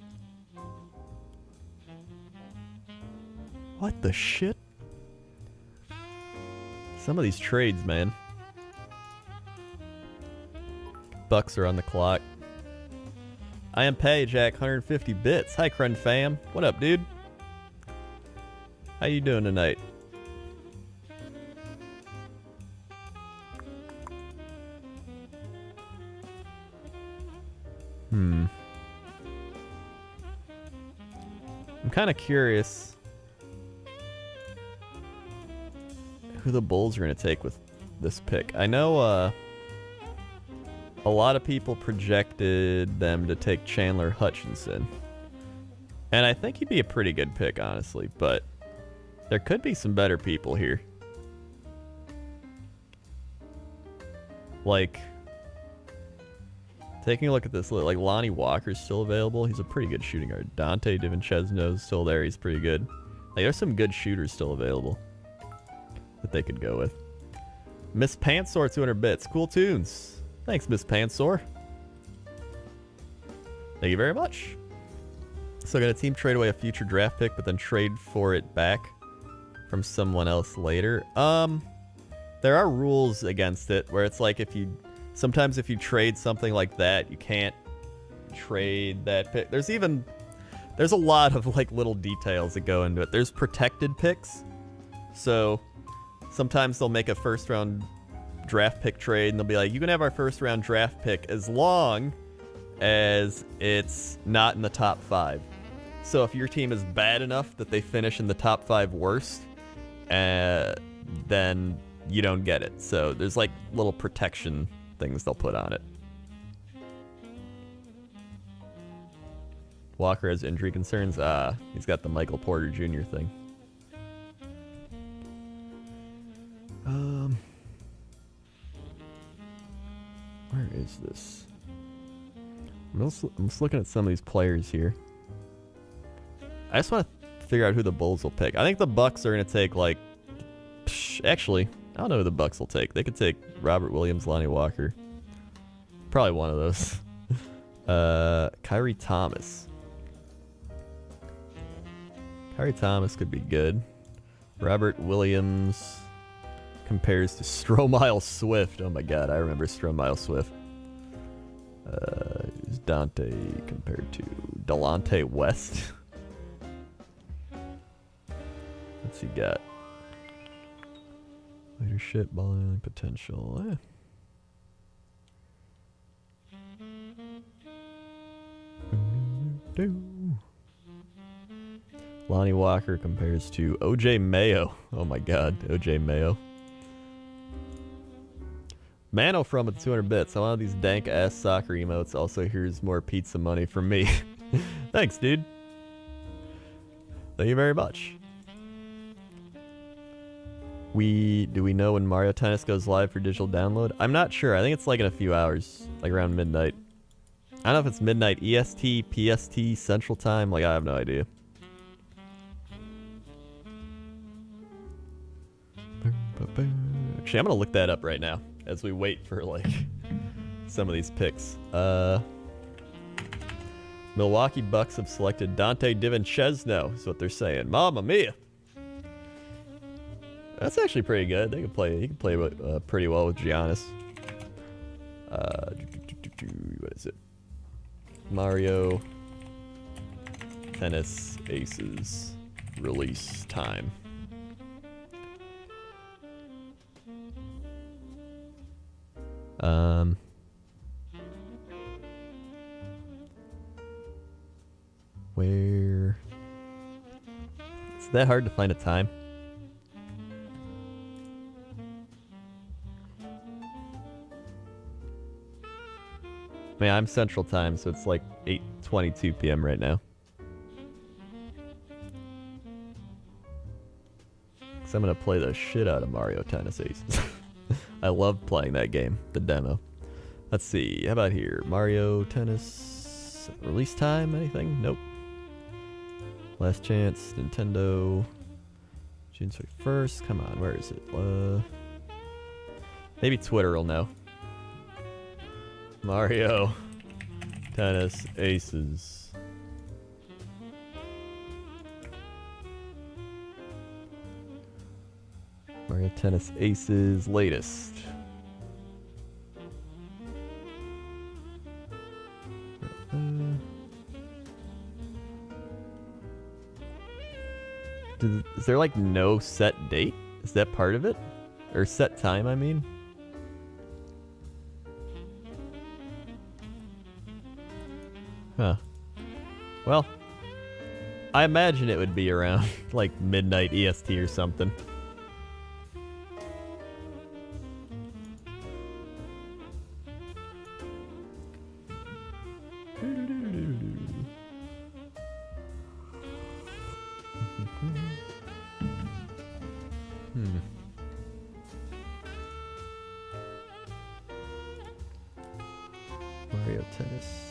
What the shit? Some of these trades, man. Bucks are on the clock. I am Jack, 150 bits. Hi, Kren fam. What up, dude? How you doing tonight? I'm kind of curious who the Bulls are going to take with this pick. I know a lot of people projected them to take Chandler Hutchinson. And I think he'd be a pretty good pick, honestly. But there could be some better people here. Like, taking a look at this, like Lonnie Walker's still available. He's a pretty good shooting guard. Dante DiVincenzo's still there. He's pretty good. Like, there's some good shooters still available that they could go with. Miss Pantsor, 200 bits. Cool tunes. Thanks, Miss Pantsor. Thank you very much. So got a team trade away a future draft pick, but then trade for it back from someone else later. There are rules against it where it's like sometimes if you trade something like that, you can't trade that pick. There's a lot of like little details that go into it. There's protected picks. So sometimes they'll make a first round draft pick trade and they'll be like, you can have our first round draft pick as long as it's not in the top 5. So if your team is bad enough that they finish in the top 5 worst, then you don't get it. So there's like little protection things they'll put on it. Walker has injury concerns. He's got the Michael Porter Jr. thing. Where is this? I'm just looking at some of these players here. I just want to figure out who the Bulls will pick. I think the Bucks are going to take like... Actually, I don't know who the Bucks will take. They could take Robert Williams, Lonnie Walker. Probably one of those. Kyrie Thomas. Kyrie Thomas could be good. Robert Williams compares to Stromile Swift. Oh my god, I remember Stromile Swift. Who's Dante compared to Delonte West? What's he got? Leadership, bowling potential. Lonnie Walker compares to OJ Mayo. Oh my god, OJ Mayo. Mano from with 200 bits. I want these dank ass soccer emotes. Also, here's more pizza money from me. Thanks, dude. Thank you very much. Do we know when Mario Tennis goes live for digital download? I'm not sure. I think it's like in a few hours, like around midnight. I don't know if it's midnight EST, PST, Central Time. Like, I have no idea. Actually, I'm gonna look that up right now as we wait for like some of these picks. Milwaukee Bucks have selected Dante DiVincenzo, is what they're saying. Mamma mia! That's actually pretty good. They can play. He can play pretty well with Giannis. What is it? Mario Tennis Aces release time. Where? It's that hard to find a time. I mean, I'm Central Time, so it's like 8:22 p.m. right now. So I'm gonna play the shit out of Mario Tennis Aces. I love playing that game, the demo. Let's see, how about here? Mario Tennis release time, anything? Nope. Last chance, Nintendo, June 21st. Come on, where is it? Maybe Twitter will know. Mario Tennis Aces. Mario Tennis Aces latest. Is there like no set date? Is that part of it? Or set time, I mean? Huh. Well, I imagine it would be around like midnight EST or something. Mario Tennis.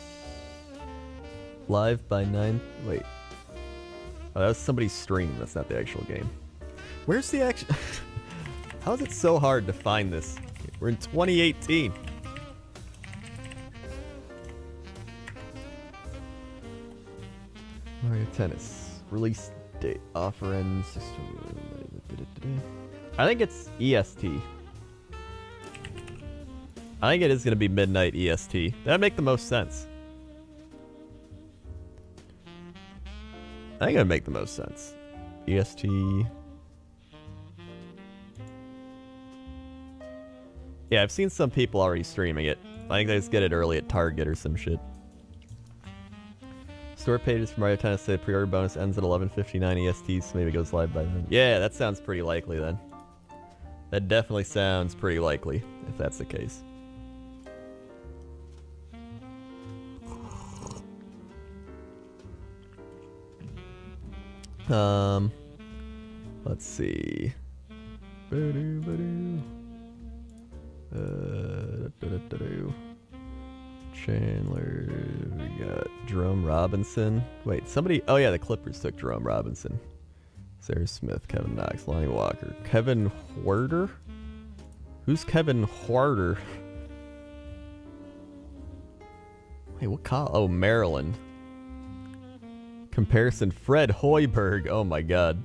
Live by 9. Wait. Oh, that was somebody's stream. That's not the actual game. Where's the action? How is it so hard to find this? We're in 2018. Mario Tennis. Release date. Offer ends. I think it's EST. I think it is going to be midnight EST. That'd make the most sense. I think it would make the most sense. EST. Yeah, I've seen some people already streaming it. I think they just get it early at Target or some shit. Store pages for Mario Tennis say pre-order bonus ends at 11:59 EST, so maybe it goes live by then. Yeah, that sounds pretty likely then. That definitely sounds pretty likely, if that's the case. Let's see. Chandler, we got Jerome Robinson. Wait, somebody, oh yeah, the Clippers took Jerome Robinson. Sarah Smith, Kevin Knox, Lonnie Walker. Kevin Huerter? Who's Kevin Huerter? Wait, what college? Oh, Maryland. Comparison, Fred Hoiberg. Oh my god.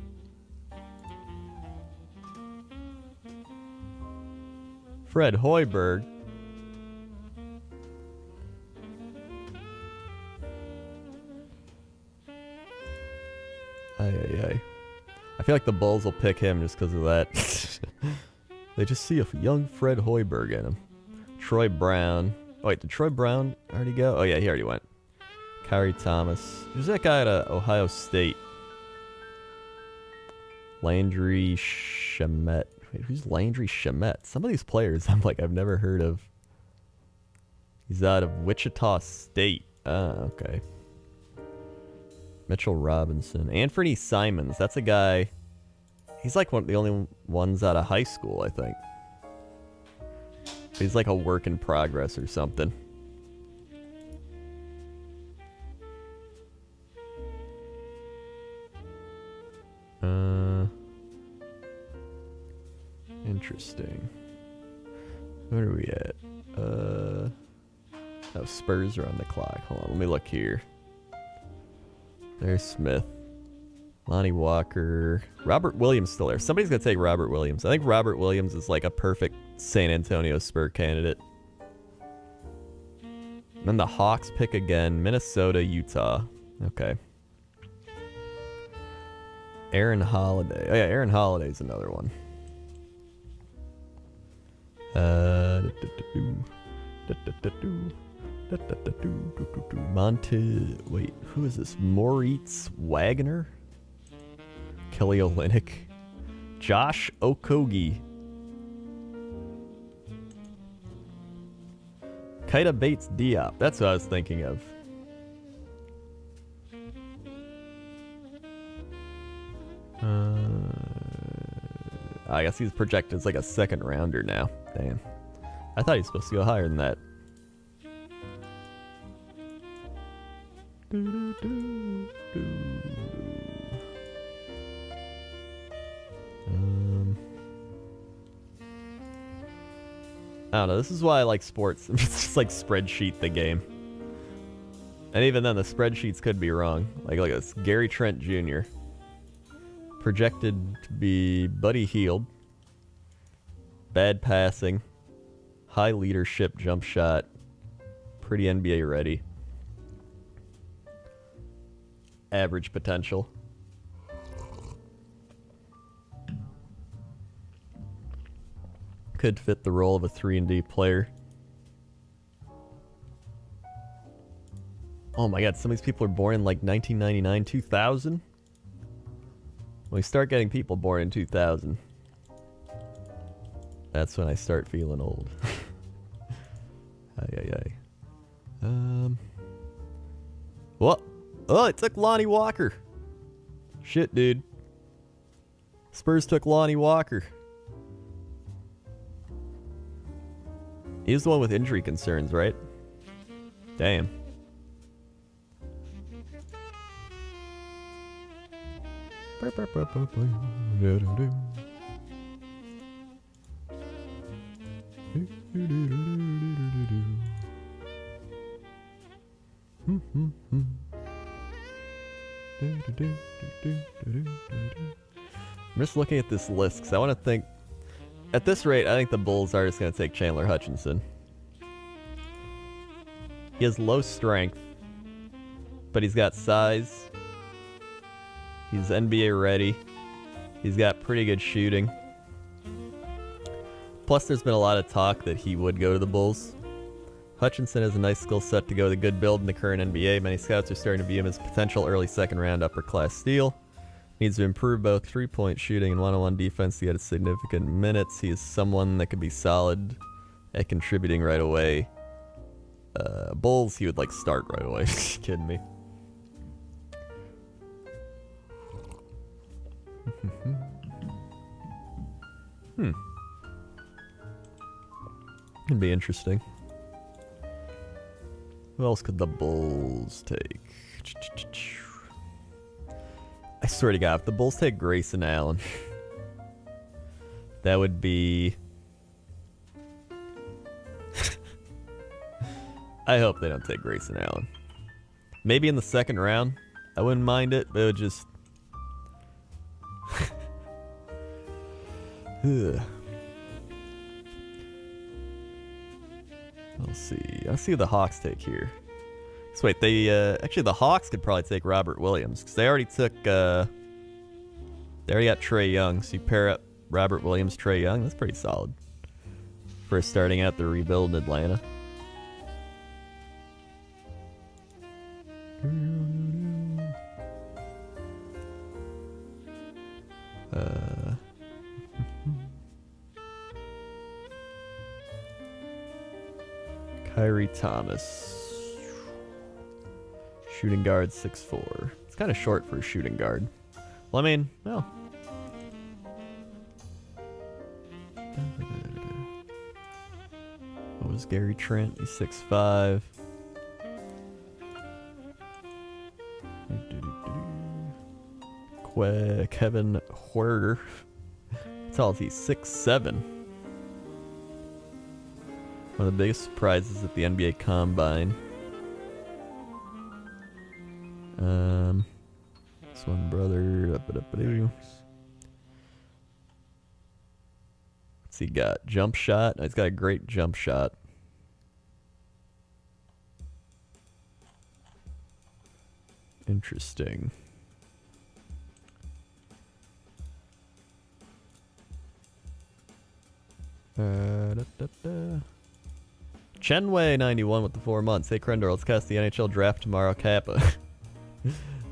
Fred Hoiberg. Ay, ay, ay. I feel like the Bulls will pick him just because of that. They just see a young Fred Hoiberg in him. Troy Brown. Oh, wait, did Troy Brown already go? Oh, yeah, he already went. Kyrie Thomas. Who's that guy at Ohio State? Landry Shamet. Wait, who's Landry Shamet? Some of these players I've never heard of. He's out of Wichita State. Ah, okay. Mitchell Robinson. Anthony Simons. That's a guy. He's like one of the only ones out of high school, I think. He's like a work in progress or something. Interesting. Where are we at? Oh, Spurs are on the clock. Hold on, let me look here. There's Smith. Lonnie Walker. Robert Williams still there. Somebody's going to take Robert Williams. I think Robert Williams is like a perfect San Antonio Spur candidate. And then the Hawks pick again. Minnesota, Utah. Okay. Aaron Holiday. Oh yeah, Aaron Holiday's another one. Wait, who is this? Moritz Wagner? Kelly Olynyk. Josh Okogie. Keita Bates Diop. That's what I was thinking of. I guess he's projected as like a second rounder now. Damn. I thought he was supposed to go higher than that. I don't know. This is why I like sports. It's just like spreadsheet the game. And even then, the spreadsheets could be wrong. Like this. Gary Trent Jr. Projected to be Buddy Hield. Bad passing. High leadership jump shot. Pretty NBA ready. Average potential. Could fit the role of a 3-and-D player. Oh my god, some of these people are born in like 1999, 2000? When we start getting people born in 2000, that's when I start feeling old. What? Oh, it took Lonnie Walker. Shit, dude. Spurs took Lonnie Walker. He was the one with injury concerns, right? Damn. I'm just looking at this list because I want to think. At this rate, I think the Bulls are just going to take Chandler Hutchinson. He has low strength, but he's got size. He's NBA ready. He's got pretty good shooting. Plus, there's been a lot of talk that he would go to the Bulls. Hutchinson has a nice skill set to go with a good build in the current NBA. Many scouts are starting to view him as potential early second-round upper-class steal. Needs to improve both three-point shooting and one-on-one defense to get significant minutes. He is someone that could be solid at contributing right away. Bulls, he would like start right away. You kidding me? Could be interesting. Who else could the Bulls take? I swear to God, if the Bulls take Grayson Allen, that would be... I hope they don't take Grayson Allen. Maybe in the second round, I wouldn't mind it, but it would just... Let's see. Let's see what the Hawks take here. So wait, they actually the Hawks could probably take Robert Williams because they already took they already got Trae Young. So you pair up Robert Williams, Trae Young. That's pretty solid for starting out the rebuild in Atlanta. Kyrie Thomas. Shooting guard 6'4". It's kind of short for a shooting guard. Well, I mean, well. What was Gary Trent? He's 6'5". Kevin Huerter. How tall is he? 6'7". One of the biggest surprises at the NBA Combine. This one brother. What's he got? Jump shot. No, he's got a great jump shot. Interesting. Chenway 91 with the 4 months. Hey Krendor, let's cast the NHL draft tomorrow. Kappa.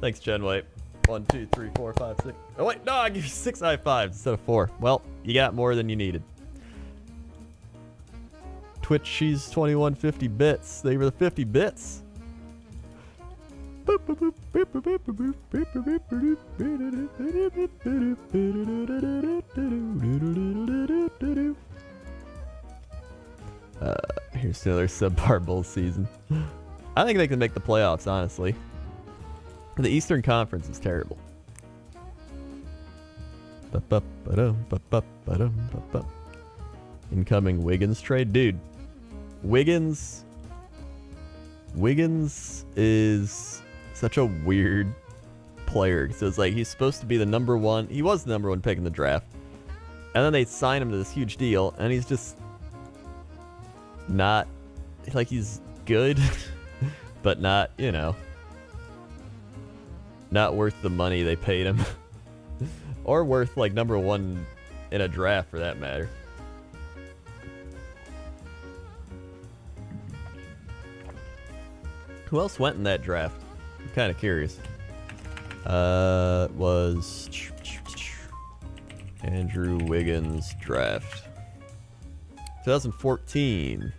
Thanks, Chenway. 1, 2, 3, 4, 5, 6. Oh wait, no, I give you 6 high fives instead of 4. Well, you got more than you needed. Twitch cheese 2150 bits. They were the 50 bits. Here's another subpar Bulls season. I think they can make the playoffs, honestly. The Eastern Conference is terrible. Incoming Wiggins trade. Dude, Wiggins is such a weird player. So it's like he's supposed to be the number one. He was the number one pick in the draft. And then they sign him to this huge deal, and he's just not, like, he's good, but not, you know, not worth the money they paid him. Or worth, like, number one in a draft, for that matter. Who else went in that draft? I'm kind of curious. Was Andrew Wiggins draft 2014.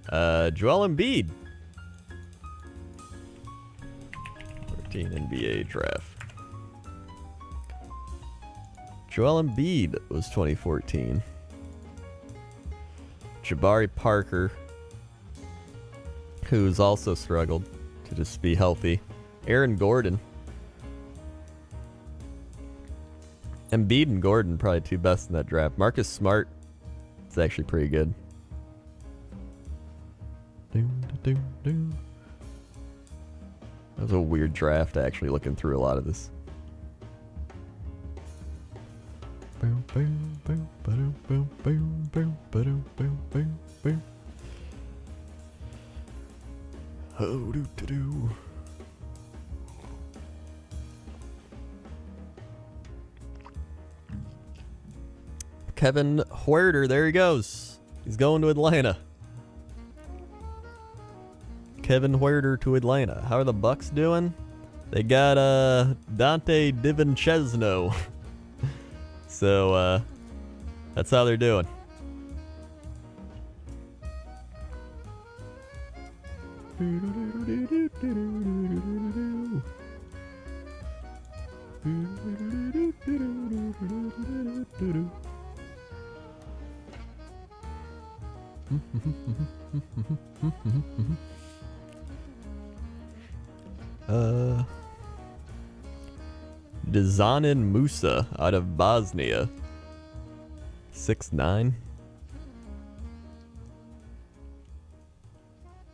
Joel Embiid. 14 NBA draft. Joel Embiid was 2014. Jabari Parker, who's also struggled to just be healthy. Aaron Gordon. Embiid and Gordon, probably two best in that draft. Marcus Smart is actually pretty good. That was a weird draft, actually, looking through a lot of this. Oh, do. Kevin Huerter, there he goes. He's going to Atlanta. Kevin Huerter to Atlanta. How are the Bucks doing? They got Dante DiVincenzo. So that's how they're doing. Dzanan Musa out of Bosnia. 6'9".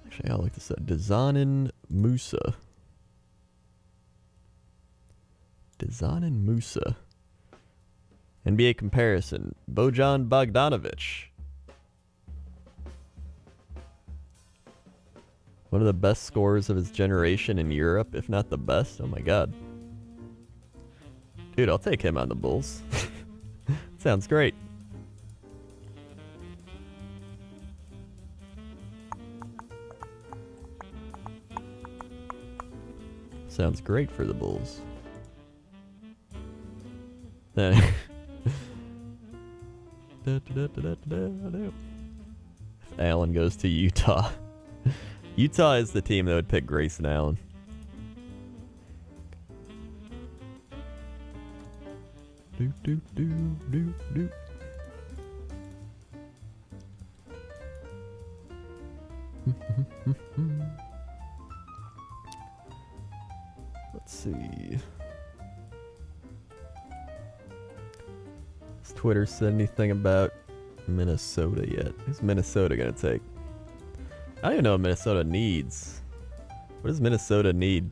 Actually, I'll look this up. Dzanan Musa. Dzanan Musa. NBA comparison. Bojan Bogdanovic. One of the best scorers of his generation in Europe, if not the best. Oh my god. Dude, I'll take him on the Bulls. Sounds great. Sounds great for the Bulls. If Allen goes to Utah. Utah is the team that would pick Grayson Allen. Do, do, do, do, do. Let's see. Has Twitter said anything about Minnesota yet? Who's Minnesota gonna take? I don't even know what Minnesota needs. What does Minnesota need?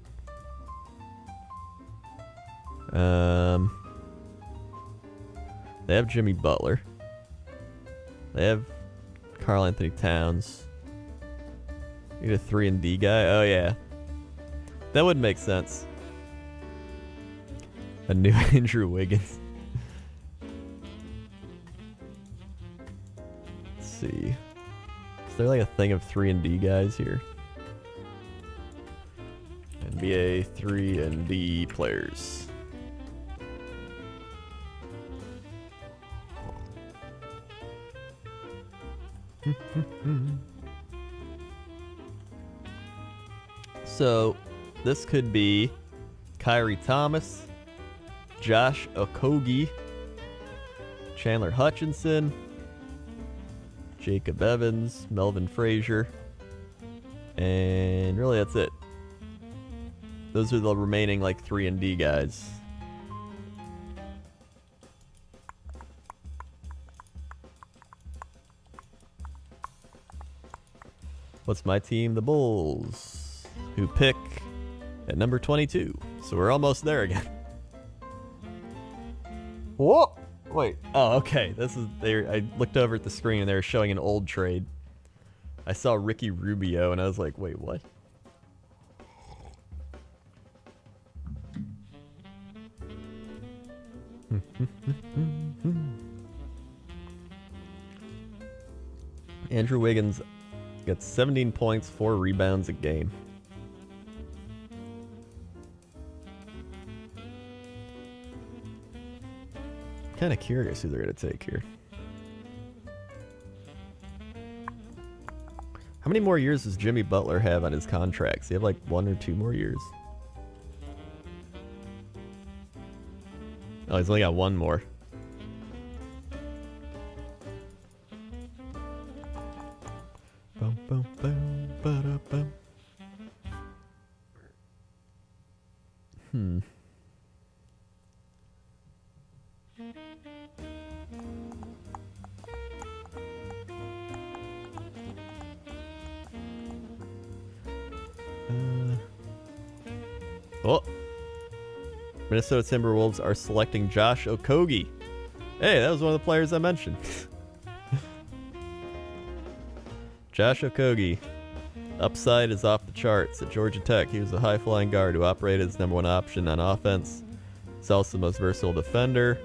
They have Jimmy Butler. They have Karl Anthony Towns. Need a 3-and-D guy? Oh yeah. That would make sense. A new Andrew Wiggins. Let's see. Is there like a thing of 3-and-D guys here? NBA 3-and-D players. So, this could be Kyrie Thomas, Josh Okogie, Chandler Hutchinson, Jacob Evans, Melvin Frazier, and really that's it. Those are the remaining like 3-and-D guys. What's my team? The Bulls, who pick at number 22. So we're almost there again. Whoa! Wait. Oh, okay. This is there. I looked over at the screen and they were showing an old trade. I saw Ricky Rubio and I was like, wait, what? Andrew Wiggins gets 17 points, 4 rebounds a game. Kind of curious who they're going to take here. How many more years does Jimmy Butler have on his contract? Does he have like 1 or 2 more years? Oh, he's only got 1 more. Bum, bum, bum, ba-da, bum. Oh, Minnesota Timberwolves are selecting Josh Okogie. Hey, that was one of the players I mentioned. Josh Okogie. Upside is off the charts. At Georgia Tech, he was a high-flying guard who operated as number 1 option on offense. He's also the most versatile defender.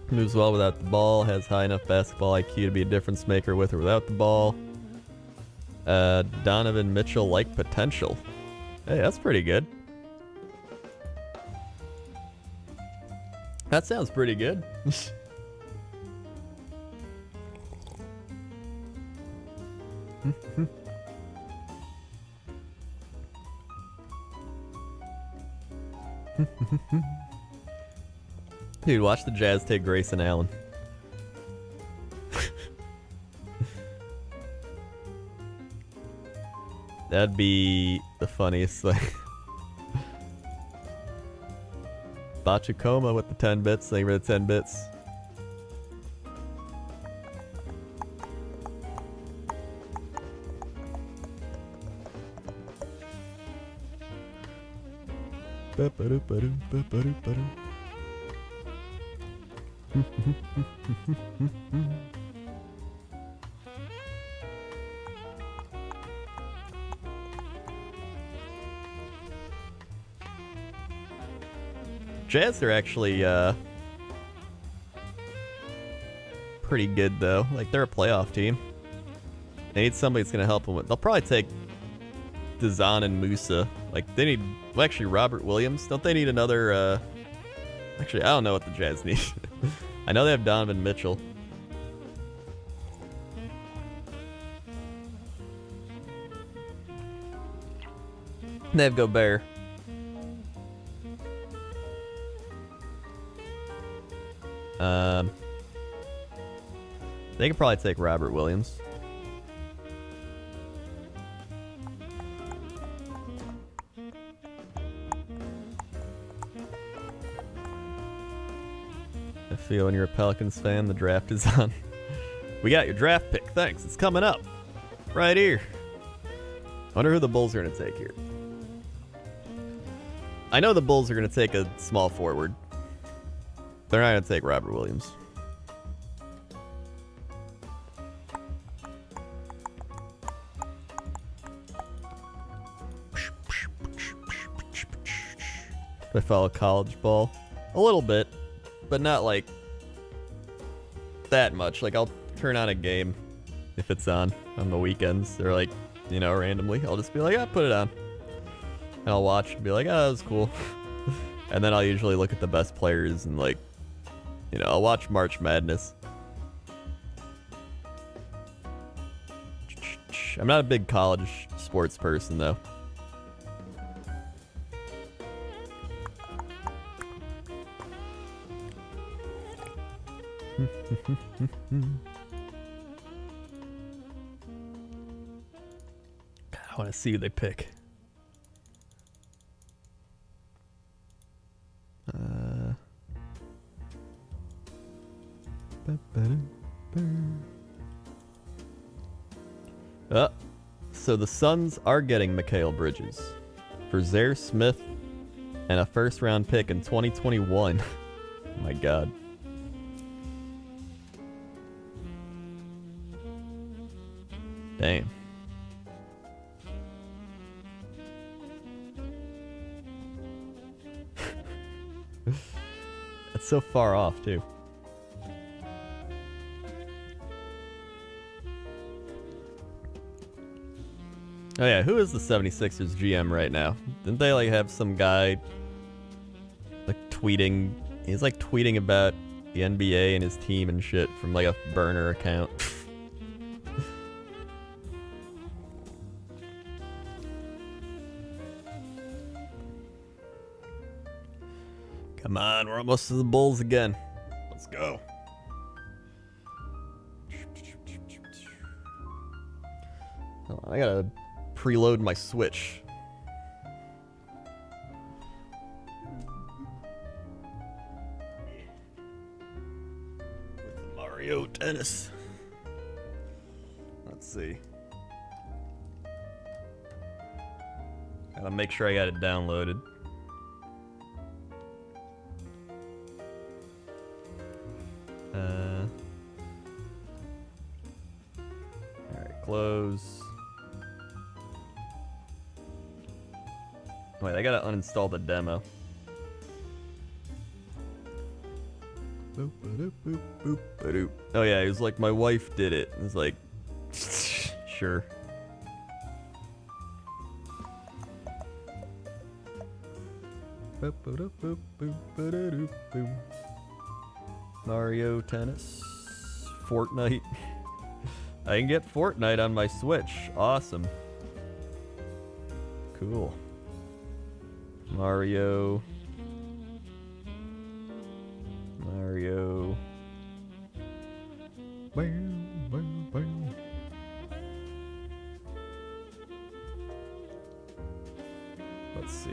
Moves well without the ball. Has high enough basketball IQ to be a difference maker with or without the ball. Donovan Mitchell-like potential. Hey, that's pretty good. That sounds pretty good. Dude, watch the Jazz take Grayson Allen. That'd be the funniest thing. Bachacoma with the 10 bits. Thank you for the 10 bits. Jazz are actually pretty good though. Like they're a playoff team. They need somebody that's gonna help them with. They'll probably take Dazan and Musa. Like they need, well, actually Robert Williams. Don't they need another? Actually, I don't know what the Jazz need. I know they have Donovan Mitchell. They have Gobert. They could probably take Robert Williams. I feel when you're a Pelicans fan, the draft is on. We got your draft pick. Thanks. It's coming up. Right here. Wonder who the Bulls are going to take here. I know the Bulls are going to take a small forward. They're not going to take Robert Williams. Do I follow college ball? A little bit, but not like that much. Like I'll turn on a game if it's on the weekends. Or like, you know, randomly. I'll just be like, yeah, put it on. And I'll watch and be like, oh, that was cool. And then I'll usually look at the best players and like, you know, I'll watch March Madness. I'm not a big college sports person though. God, I want to see who they pick. So the Suns are getting Mikal Bridges for Zaire Smith and a first-round pick in 2021. Oh my God. Damn. That's so far off, too. Oh yeah, who is the 76ers GM right now? Didn't they like have some guy like tweeting? He's like tweeting about the NBA and his team and shit from like a burner account. Come on, we're almost to the Bulls again. Let's go. Oh, I gotta preload my Switch. With Mario Tennis. Let's see. Gotta make sure I got it downloaded. Alright, close. Wait, I gotta uninstall the demo. Boop, ba-doop, boop, boop, ba-doop. Oh yeah, he was like, my wife did it. It was like, sure. Boop, ba-doop, boop, boop, ba-da-doop, boop. Mario Tennis. Fortnite. I can get Fortnite on my Switch. Awesome. Cool. Mario. Let's see.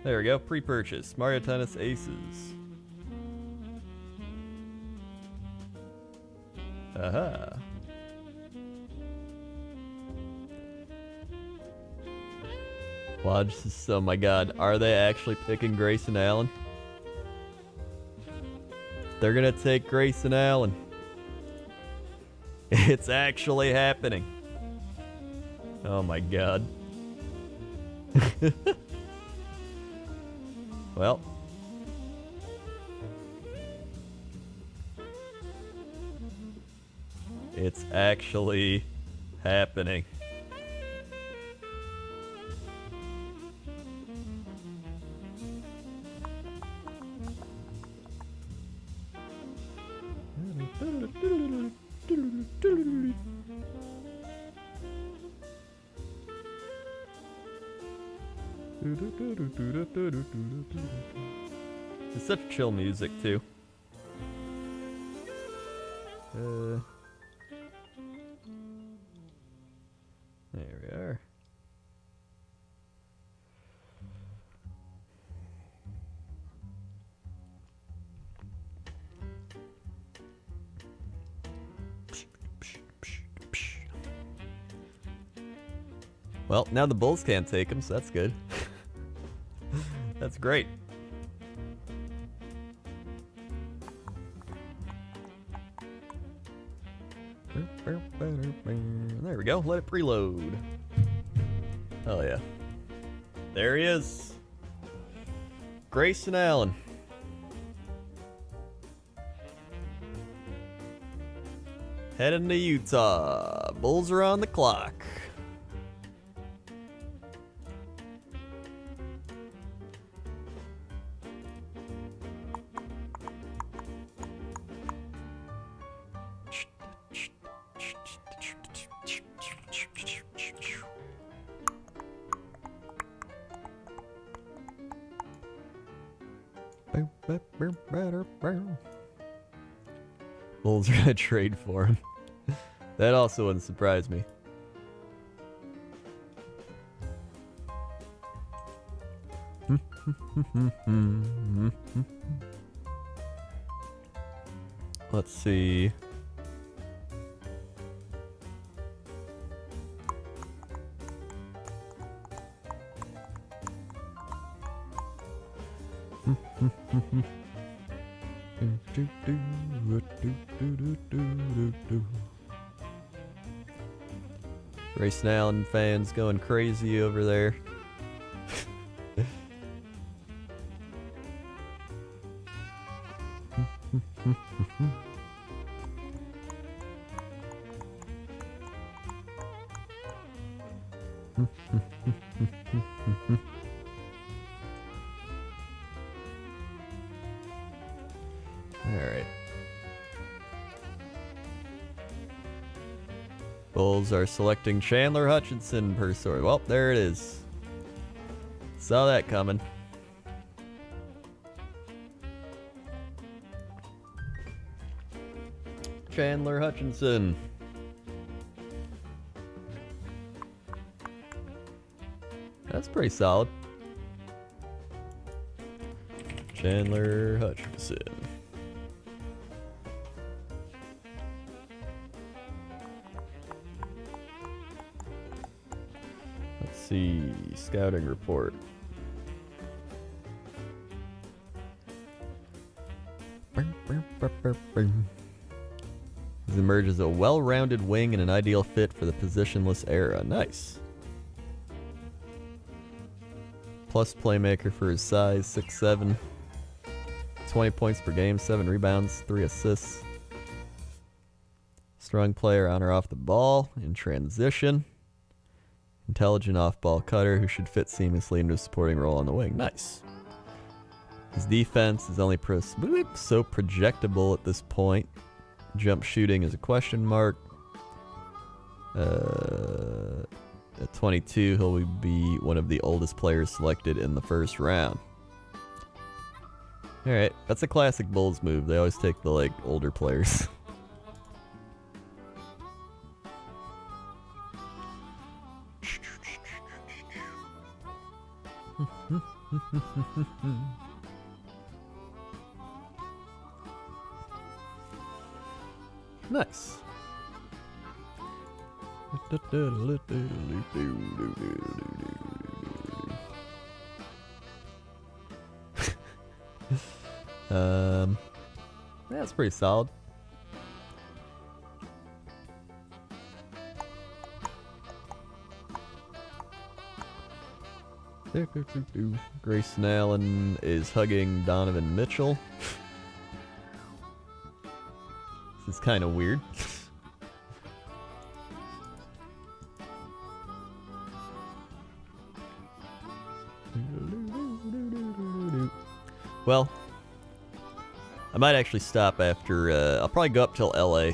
There we go. Pre-purchase. Mario Tennis Aces. Aha. Lodge, oh my God, are they actually picking Grayson Allen? They're gonna take Grayson Allen. It's actually happening. Oh my God. It's actually happening. It's such chill music too. There we are. Well, now the Bulls can't take him, so that's good. That's great. There we go. Let it preload. Oh yeah. There he is. Grayson Allen. Heading to Utah. Bulls are on the clock. Bulls are gonna trade for him. That also wouldn't surprise me. Let's see. Grayson Allen fans going crazy over there. Alright. Bulls are selecting Chandler Hutchinson per sort. Well, there it is. Saw that coming. Chandler Hutchinson. That's pretty solid. Chandler Hutchinson. Let's see. Scouting report. He's emerged as a well-rounded wing and an ideal fit for the positionless era. Nice. Plus playmaker for his size, 6'7". 20 points per game, 7 rebounds, 3 assists. Strong player on or off the ball, in transition. Intelligent off-ball cutter who should fit seamlessly into a supporting role on the wing. Nice. His defense is only so projectable at this point. Jump shooting is a question mark. At 22, he'll be one of the oldest players selected in the first round. Alright, that's a classic Bulls move. They always take the, older players. Nice. That's pretty solid. Grayson Allen is hugging Donovan Mitchell. This is kind of weird. Well, I might actually stop after. I'll probably go up till LA.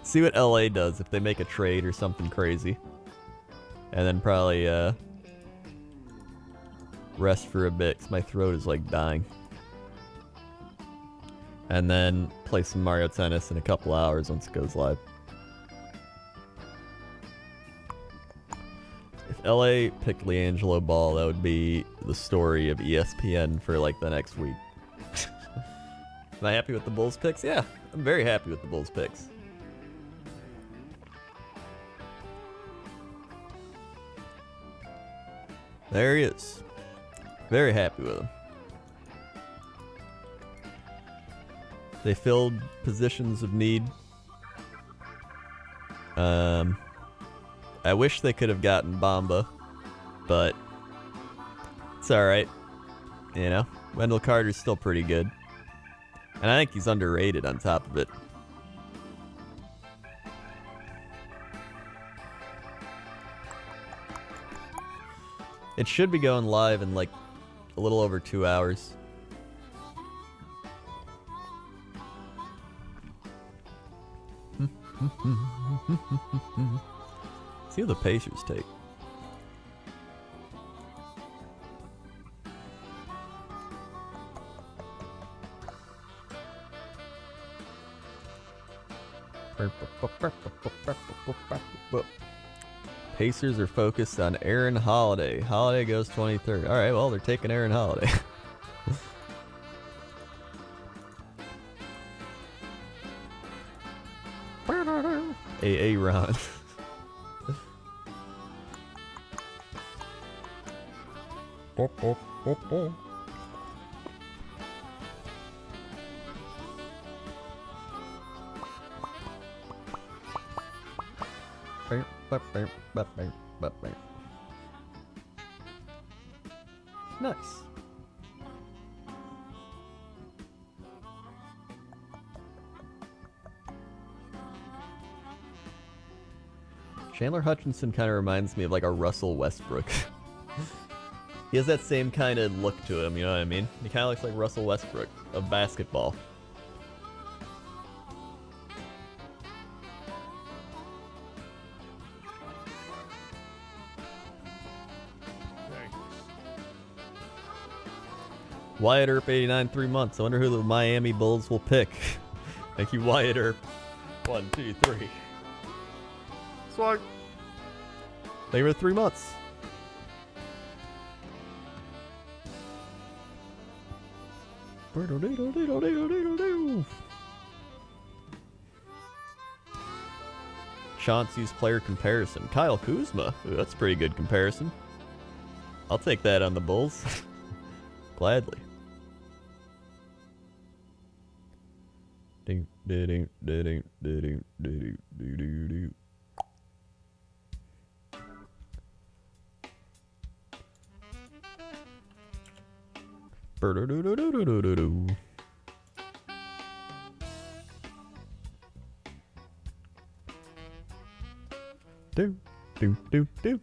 See what LA does if they make a trade or something crazy. And then probably rest for a bit because my throat is like dying. And then play some Mario Tennis in a couple hours once it goes live. If LA picked LiAngelo Ball, that would be the story of ESPN for like the next week. Am I happy with the Bulls picks? Yeah, I'm very happy with the Bulls picks. There he is. Very happy with him. They filled positions of need. I wish they could have gotten Bamba, but it's alright. You know, Wendell Carter's still pretty good. And I think he's underrated on top of it. It should be going live in like a little over 2 hours. See what the Pacers take. Pacers are focused on Aaron Holiday. Holiday goes 23rd. All right, well, they're taking Aaron Holiday. Ron. Nice. Chandler Hutchinson kind of reminds me of like a Russell Westbrook. He has that same kind of look to him, you know what I mean? He kind of looks like Russell Westbrook of basketball. Wyatt Earp 89 3 months. I wonder who the Miami Bulls will pick. Thank you, Wyatt Earp. 1, 2, 3. Swag. Thank you for 3 months. Chauncey's player comparison. Kyle Kuzma. Ooh, that's a pretty good comparison. I'll take that on the Bulls. Gladly. Ding, ding, ding, ding, ding, ding. Do do do do. Ding, ding, ding, ding.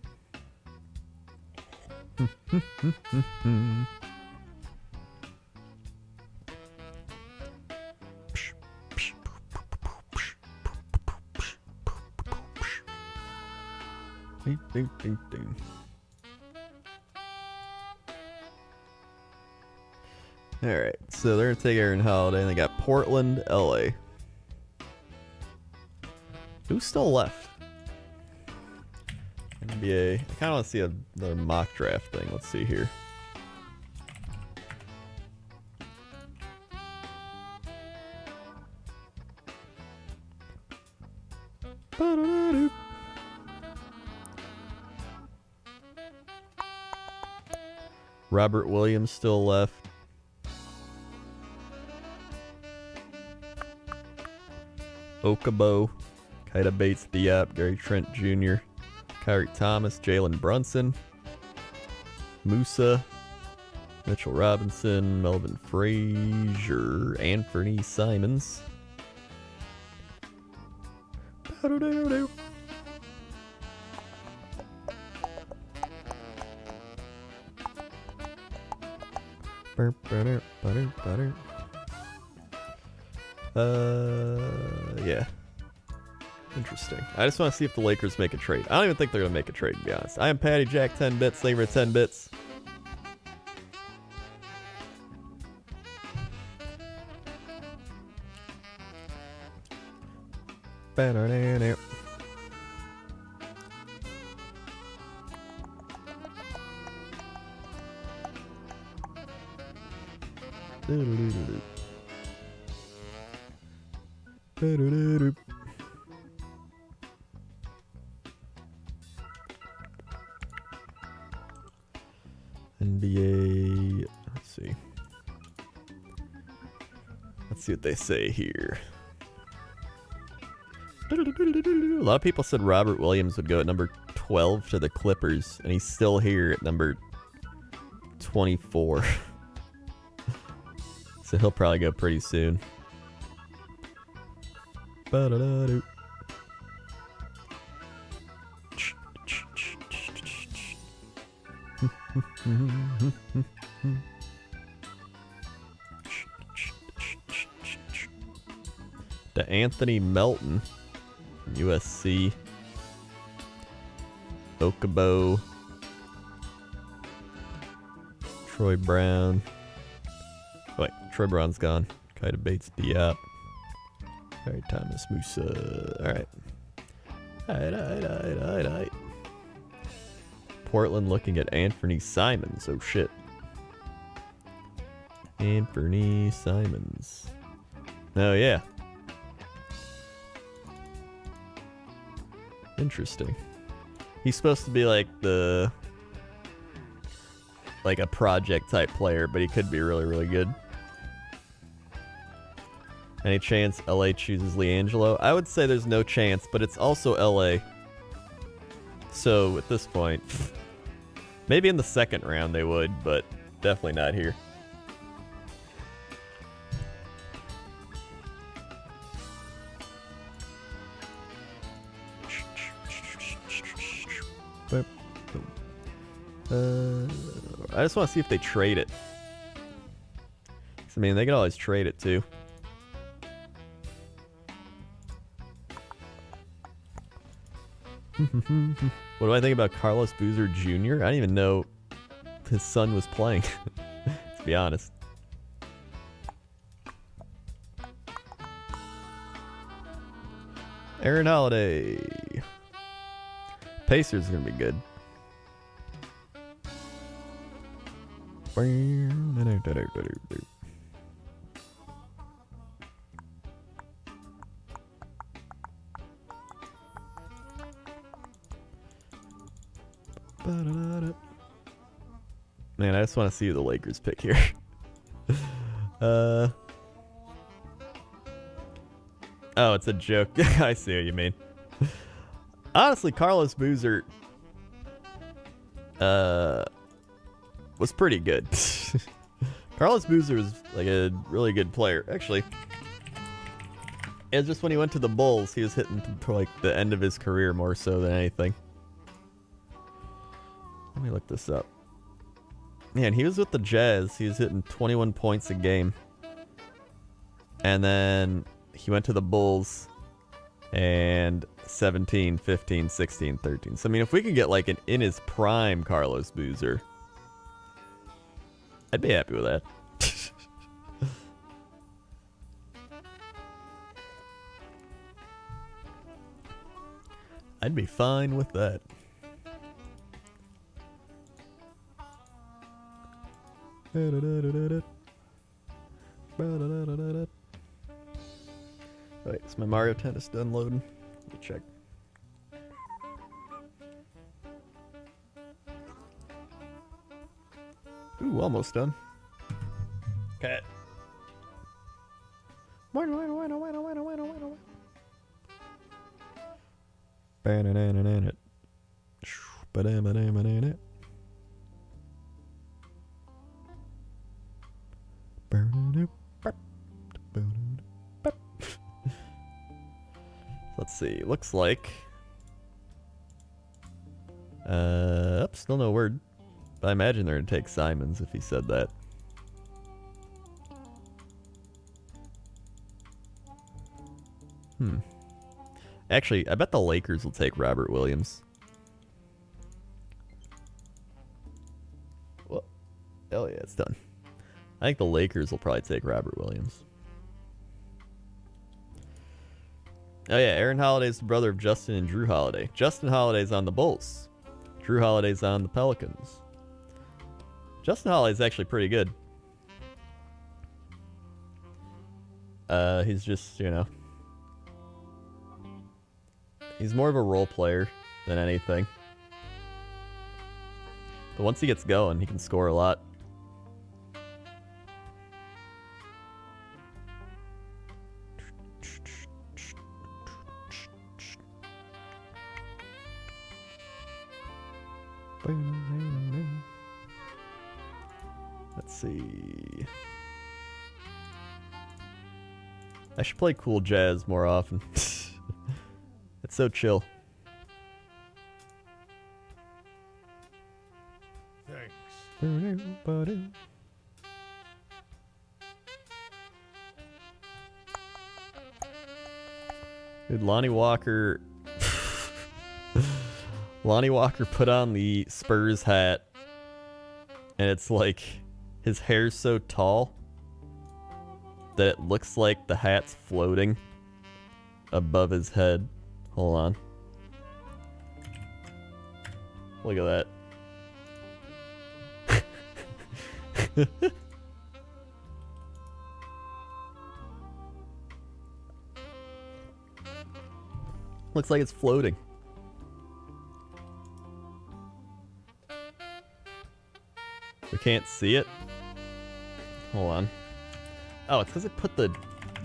Alright, so they're going to take Aaron Holiday, and they got Portland, LA. Who's still left? NBA. I kind of want to see another mock draft thing. Let's see here. Robert Williams still left. Okabo, Kaida Bates Diop, Gary Trent Jr., Kyrie Thomas, Jalen Brunson, Musa, Mitchell Robinson, Melvin Frazier, Anthony Simons. Yeah. Interesting. I just want to see if the Lakers make a trade. I don't even think they're going to make a trade, to be honest. I am Patty Jack 10 bits. Thank you for 10 bits. NBA. Let's see. Let's see what they say here. A lot of people said Robert Williams would go at number 12 to the Clippers, and he's still here at number 24. So he'll probably go pretty soon. To Anthony Melton from USC. Okabo. Troy Brown. Wait, Troy Brown's gone. Kaida Bates Diop. Alright, Thomas Musa. Alright. Alright. Portland looking at Anthony Simons. Oh shit. Anthony Simons. Oh yeah. Interesting. He's supposed to be like a project type player, but he could be really, really good. Any chance LA chooses LiAngelo? I would say there's no chance, but it's also LA. So at this point, maybe in the second round they would, but definitely not here. I just want to see if they trade it. I mean, they can always trade it too. What do I think about Carlos Boozer Jr.? I didn't even know his son was playing, to be honest. Aaron Holiday. Pacers are going to be good. Man, I just want to see who the Lakers pick here. Oh, it's a joke. I see what you mean. Honestly, Carlos Boozer was pretty good. Carlos Boozer was like a really good player. Actually, it's just when he went to the Bulls, he was hitting for like the end of his career more so than anything. Let me look this up. Man, he was with the Jazz. He was hitting 21 points a game. And then he went to the Bulls and 17, 15, 16, 13. So, I mean, if we could get like an in his prime Carlos Boozer, I'd be happy with that. I'd be fine with that. Wait, is my Mario Tennis done loading? Let me check. Ooh, almost done. Cat. Let's see. Looks like. Still no word. But I imagine they're gonna take Simons if he said that. Actually, I bet the Lakers will take Robert Williams. Well, hell yeah, it's done. I think the Lakers will probably take Robert Williams. Oh yeah, Aaron Holiday's the brother of Justin and Drew Holiday. Justin Holiday's on the Bulls. Drew Holiday's on the Pelicans. Justin Holiday's actually pretty good. He's just, you know, he's more of a role player than anything. But once he gets going, he can score a lot. Let's see. I should play cool jazz more often. It's so chill. Thanks. Dude, Lonnie Walker. Lonnie Walker put on the Spurs hat, and it's like his hair's so tall that it looks like the hat's floating above his head. Hold on. Look at that. Looks like it's floating. We can't see it. Hold on. Oh, it's because it put the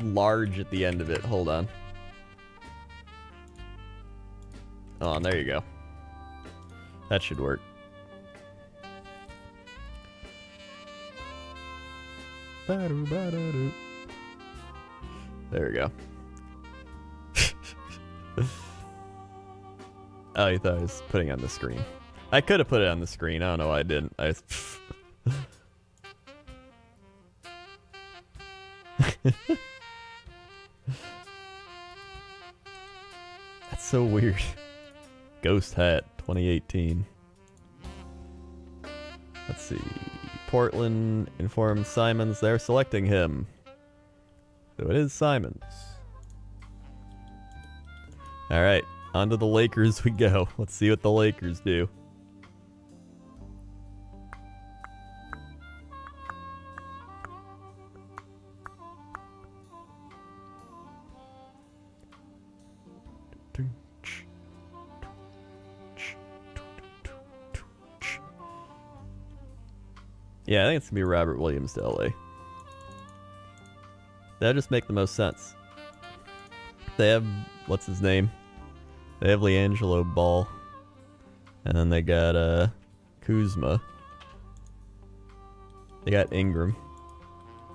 large at the end of it. Hold on. Oh, there you go. That should work. There we go. Oh, you thought I was putting it on the screen. I could have put it on the screen. I don't know why I didn't. That's so weird. Ghost hat 2018. Let's see. Portland informs Simons they're selecting him. So it is Simons. Alright, on to the Lakers we go. Let's see what the Lakers do. Yeah, I think it's going to be Robert Williams to LA. That'll just make the most sense. They have, what's his name? They have LiAngelo Ball. And then they got Kuzma. They got Ingram.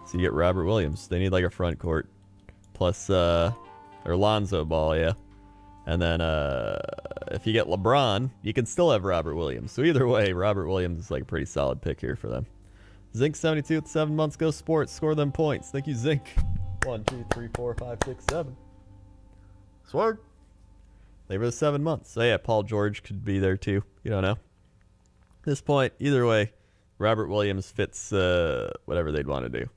So you get Robert Williams. They need like a front court. Plus, or Lonzo Ball, yeah. And then if you get LeBron, you can still have Robert Williams. So either way, Robert Williams is like a pretty solid pick here for them. Zink72 with 7 months. Go Sports. Score them points. Thank you, Zink. 1, 2, 3, 4, 5, 6, 7. Sword. They were the 7 months. So yeah, Paul George could be there too. You don't know. At this point, either way, Robert Williams fits whatever they'd want to do.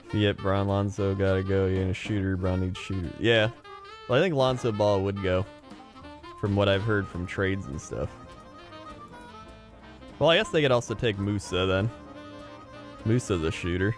If you get Bron, Lonzo gotta go. You ain't a shooter. Bron needs shooter. Yeah. Well, I think Lonzo Ball would go. From what I've heard from trades and stuff. Well, I guess they could also take Musa then. Musa's a shooter.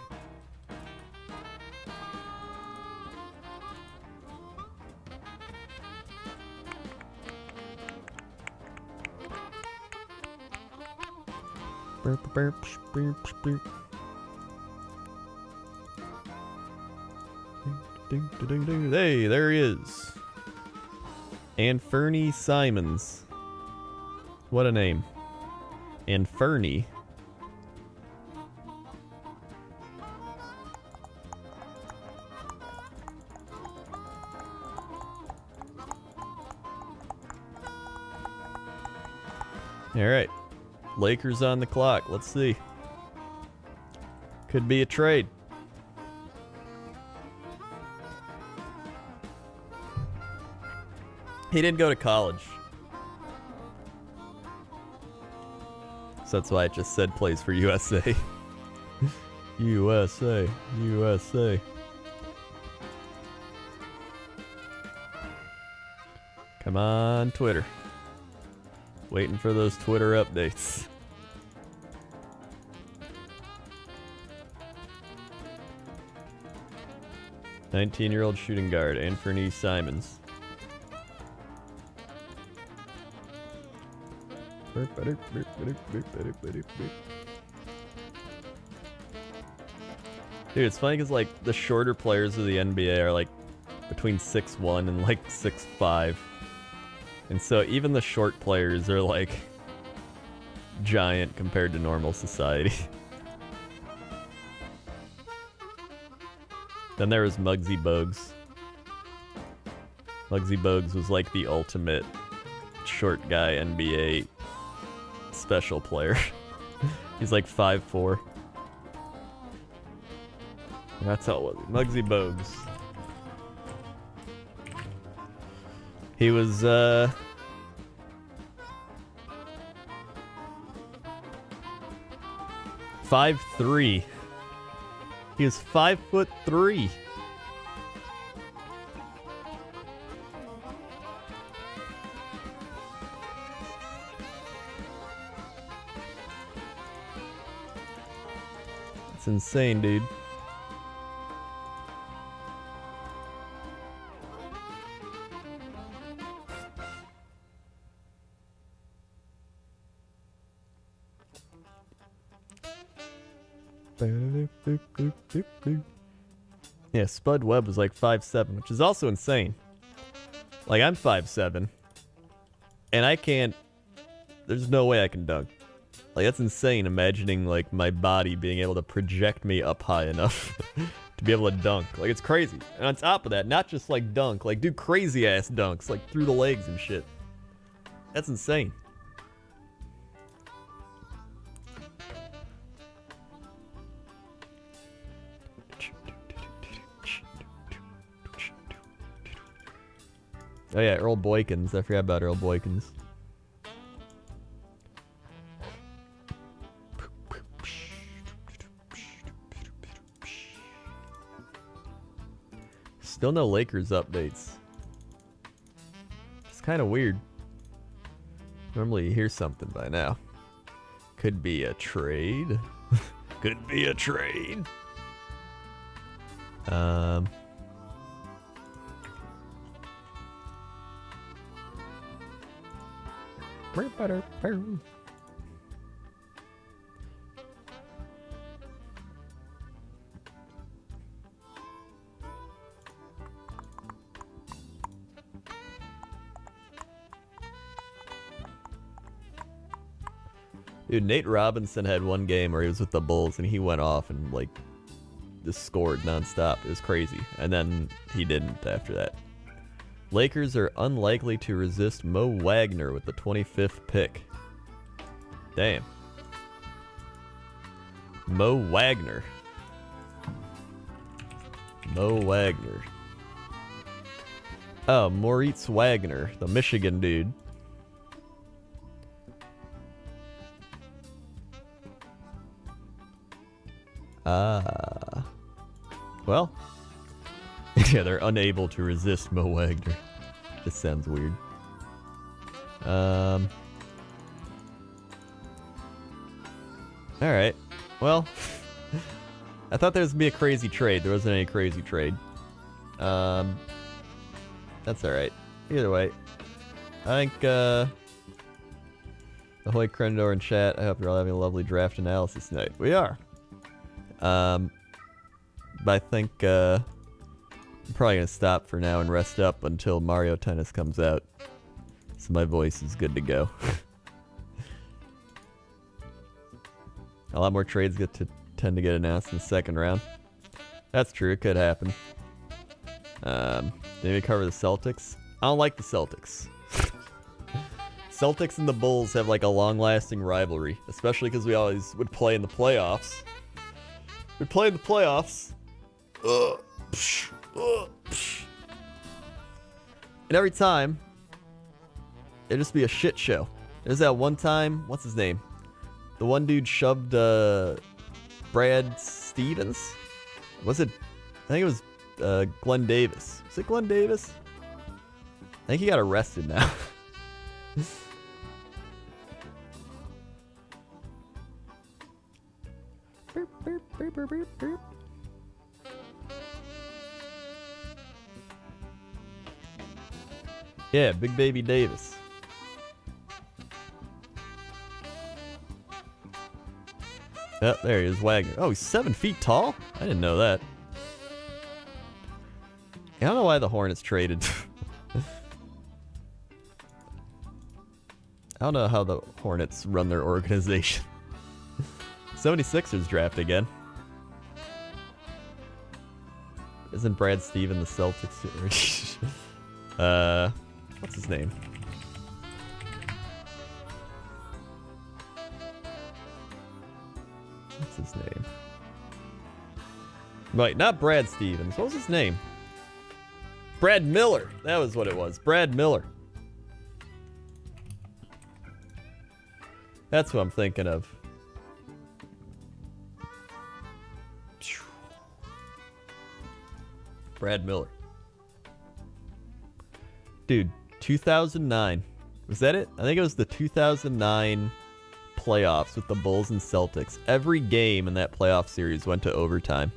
Hey, there he is. And Fernie Simons. What a name. And Fernie. All right. Lakers on the clock. Let's see. Could be a trade. He didn't go to college. So that's why I just said plays for USA. USA. USA. Come on, Twitter. Waiting for those Twitter updates. "19-year-old shooting guard, Anthony Simons. Dude, it's funny because like the shorter players of the NBA are like between 6'1" and like 6'5", and so even the short players are like giant compared to normal society. Then there was Muggsy Bogues. Muggsy Bogues was like the ultimate short guy NBA special player. He's like 5'4". That's how it was. Muggsy Bogues. He was 5'3". He was 5'3". It's insane, dude. Yeah, Spud Webb was like 5'7", which is also insane. Like, I'm 5'7", and I can't... There's no way I can dunk. Like, that's insane, imagining, like, my body being able to project me up high enough to be able to dunk. Like, it's crazy. And on top of that, not just, like, dunk. Like, do crazy-ass dunks, like, through the legs and shit. That's insane. Oh yeah, Earl Boykins. I forgot about Earl Boykins. Still no Lakers updates. It's kind of weird. Normally you hear something by now. Could be a trade. Could be a trade. Dude, Nate Robinson had one game where he was with the Bulls and he went off and like just scored nonstop. It was crazy. And then he didn't after that. Lakers are unlikely to resist Mo Wagner with the 25th pick. Damn. Mo Wagner. Mo Wagner. Oh, Moritz Wagner, the Michigan dude. Well. Yeah, they're unable to resist Mo Wagner. This sounds weird. Alright. Well, I thought there was going to be a crazy trade. There wasn't any crazy trade. That's alright. Either way. I think, Ahoy Crendor in chat. I hope you're all having a lovely draft analysis night. We are. But I think, I'm probably going to stop for now and rest up until Mario Tennis comes out. So my voice is good to go. A lot more trades tend to get announced in the second round. That's true. It could happen. Did we cover the Celtics? I don't like the Celtics. Celtics and the Bulls have like a long-lasting rivalry, especially because we always would play in the playoffs. We'd play in the playoffs. And every time, it'd just be a shit show. There's that one time, what's his name? The one dude shoved Brad Stevens? Was it? I think it was Glenn Davis. Was it Glenn Davis? I think he got arrested now. Yeah, Big Baby Davis. Oh, there he is, Wagner. Oh, he's 7 feet tall? I didn't know that. I don't know why the Hornets traded. I don't know how the Hornets run their organization. 76ers draft again. Isn't Brad Stevens the Celtics? What's his name? What's his name? Wait, not Brad Stevens. What was his name? Brad Miller. That was what it was. Brad Miller. That's what I'm thinking of. Brad Miller. Dude, 2009. Was that it? I think it was the 2009 playoffs with the Bulls and Celtics. Every game in that playoff series went to overtime.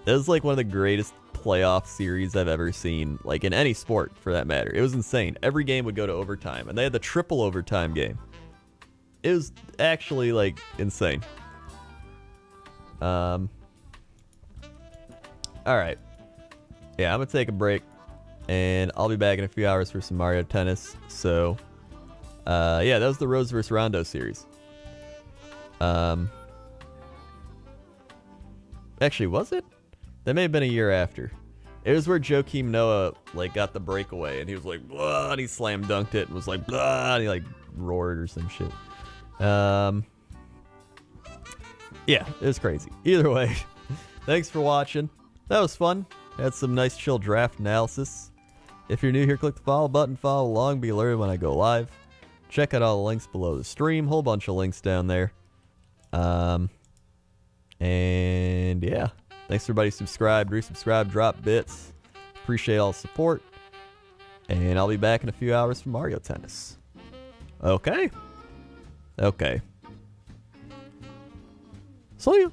That was like one of the greatest playoff series I've ever seen, like in any sport for that matter. It was insane. Every game would go to overtime, and they had the triple overtime game. It was actually like insane. All right. Yeah, I'm gonna take a break, and I'll be back in a few hours for some Mario Tennis. So, yeah, that was the Rose vs. Rondo series. Actually, was it? That may have been a year after. It was where Joakim Noah like got the breakaway, and he was like, blah, and he slam dunked it, and was like, blah, and he like roared or some shit. Yeah, it was crazy. Either way, thanks for watching. That was fun. Had some nice chill draft analysis. If you're new here, click the follow button, follow along, be alerted when I go live. Check out all the links below the stream. Whole bunch of links down there. And yeah, thanks for everybody subscribed, resubscribe, drop bits. Appreciate all the support. And I'll be back in a few hours for Mario Tennis. Okay. Okay. See you.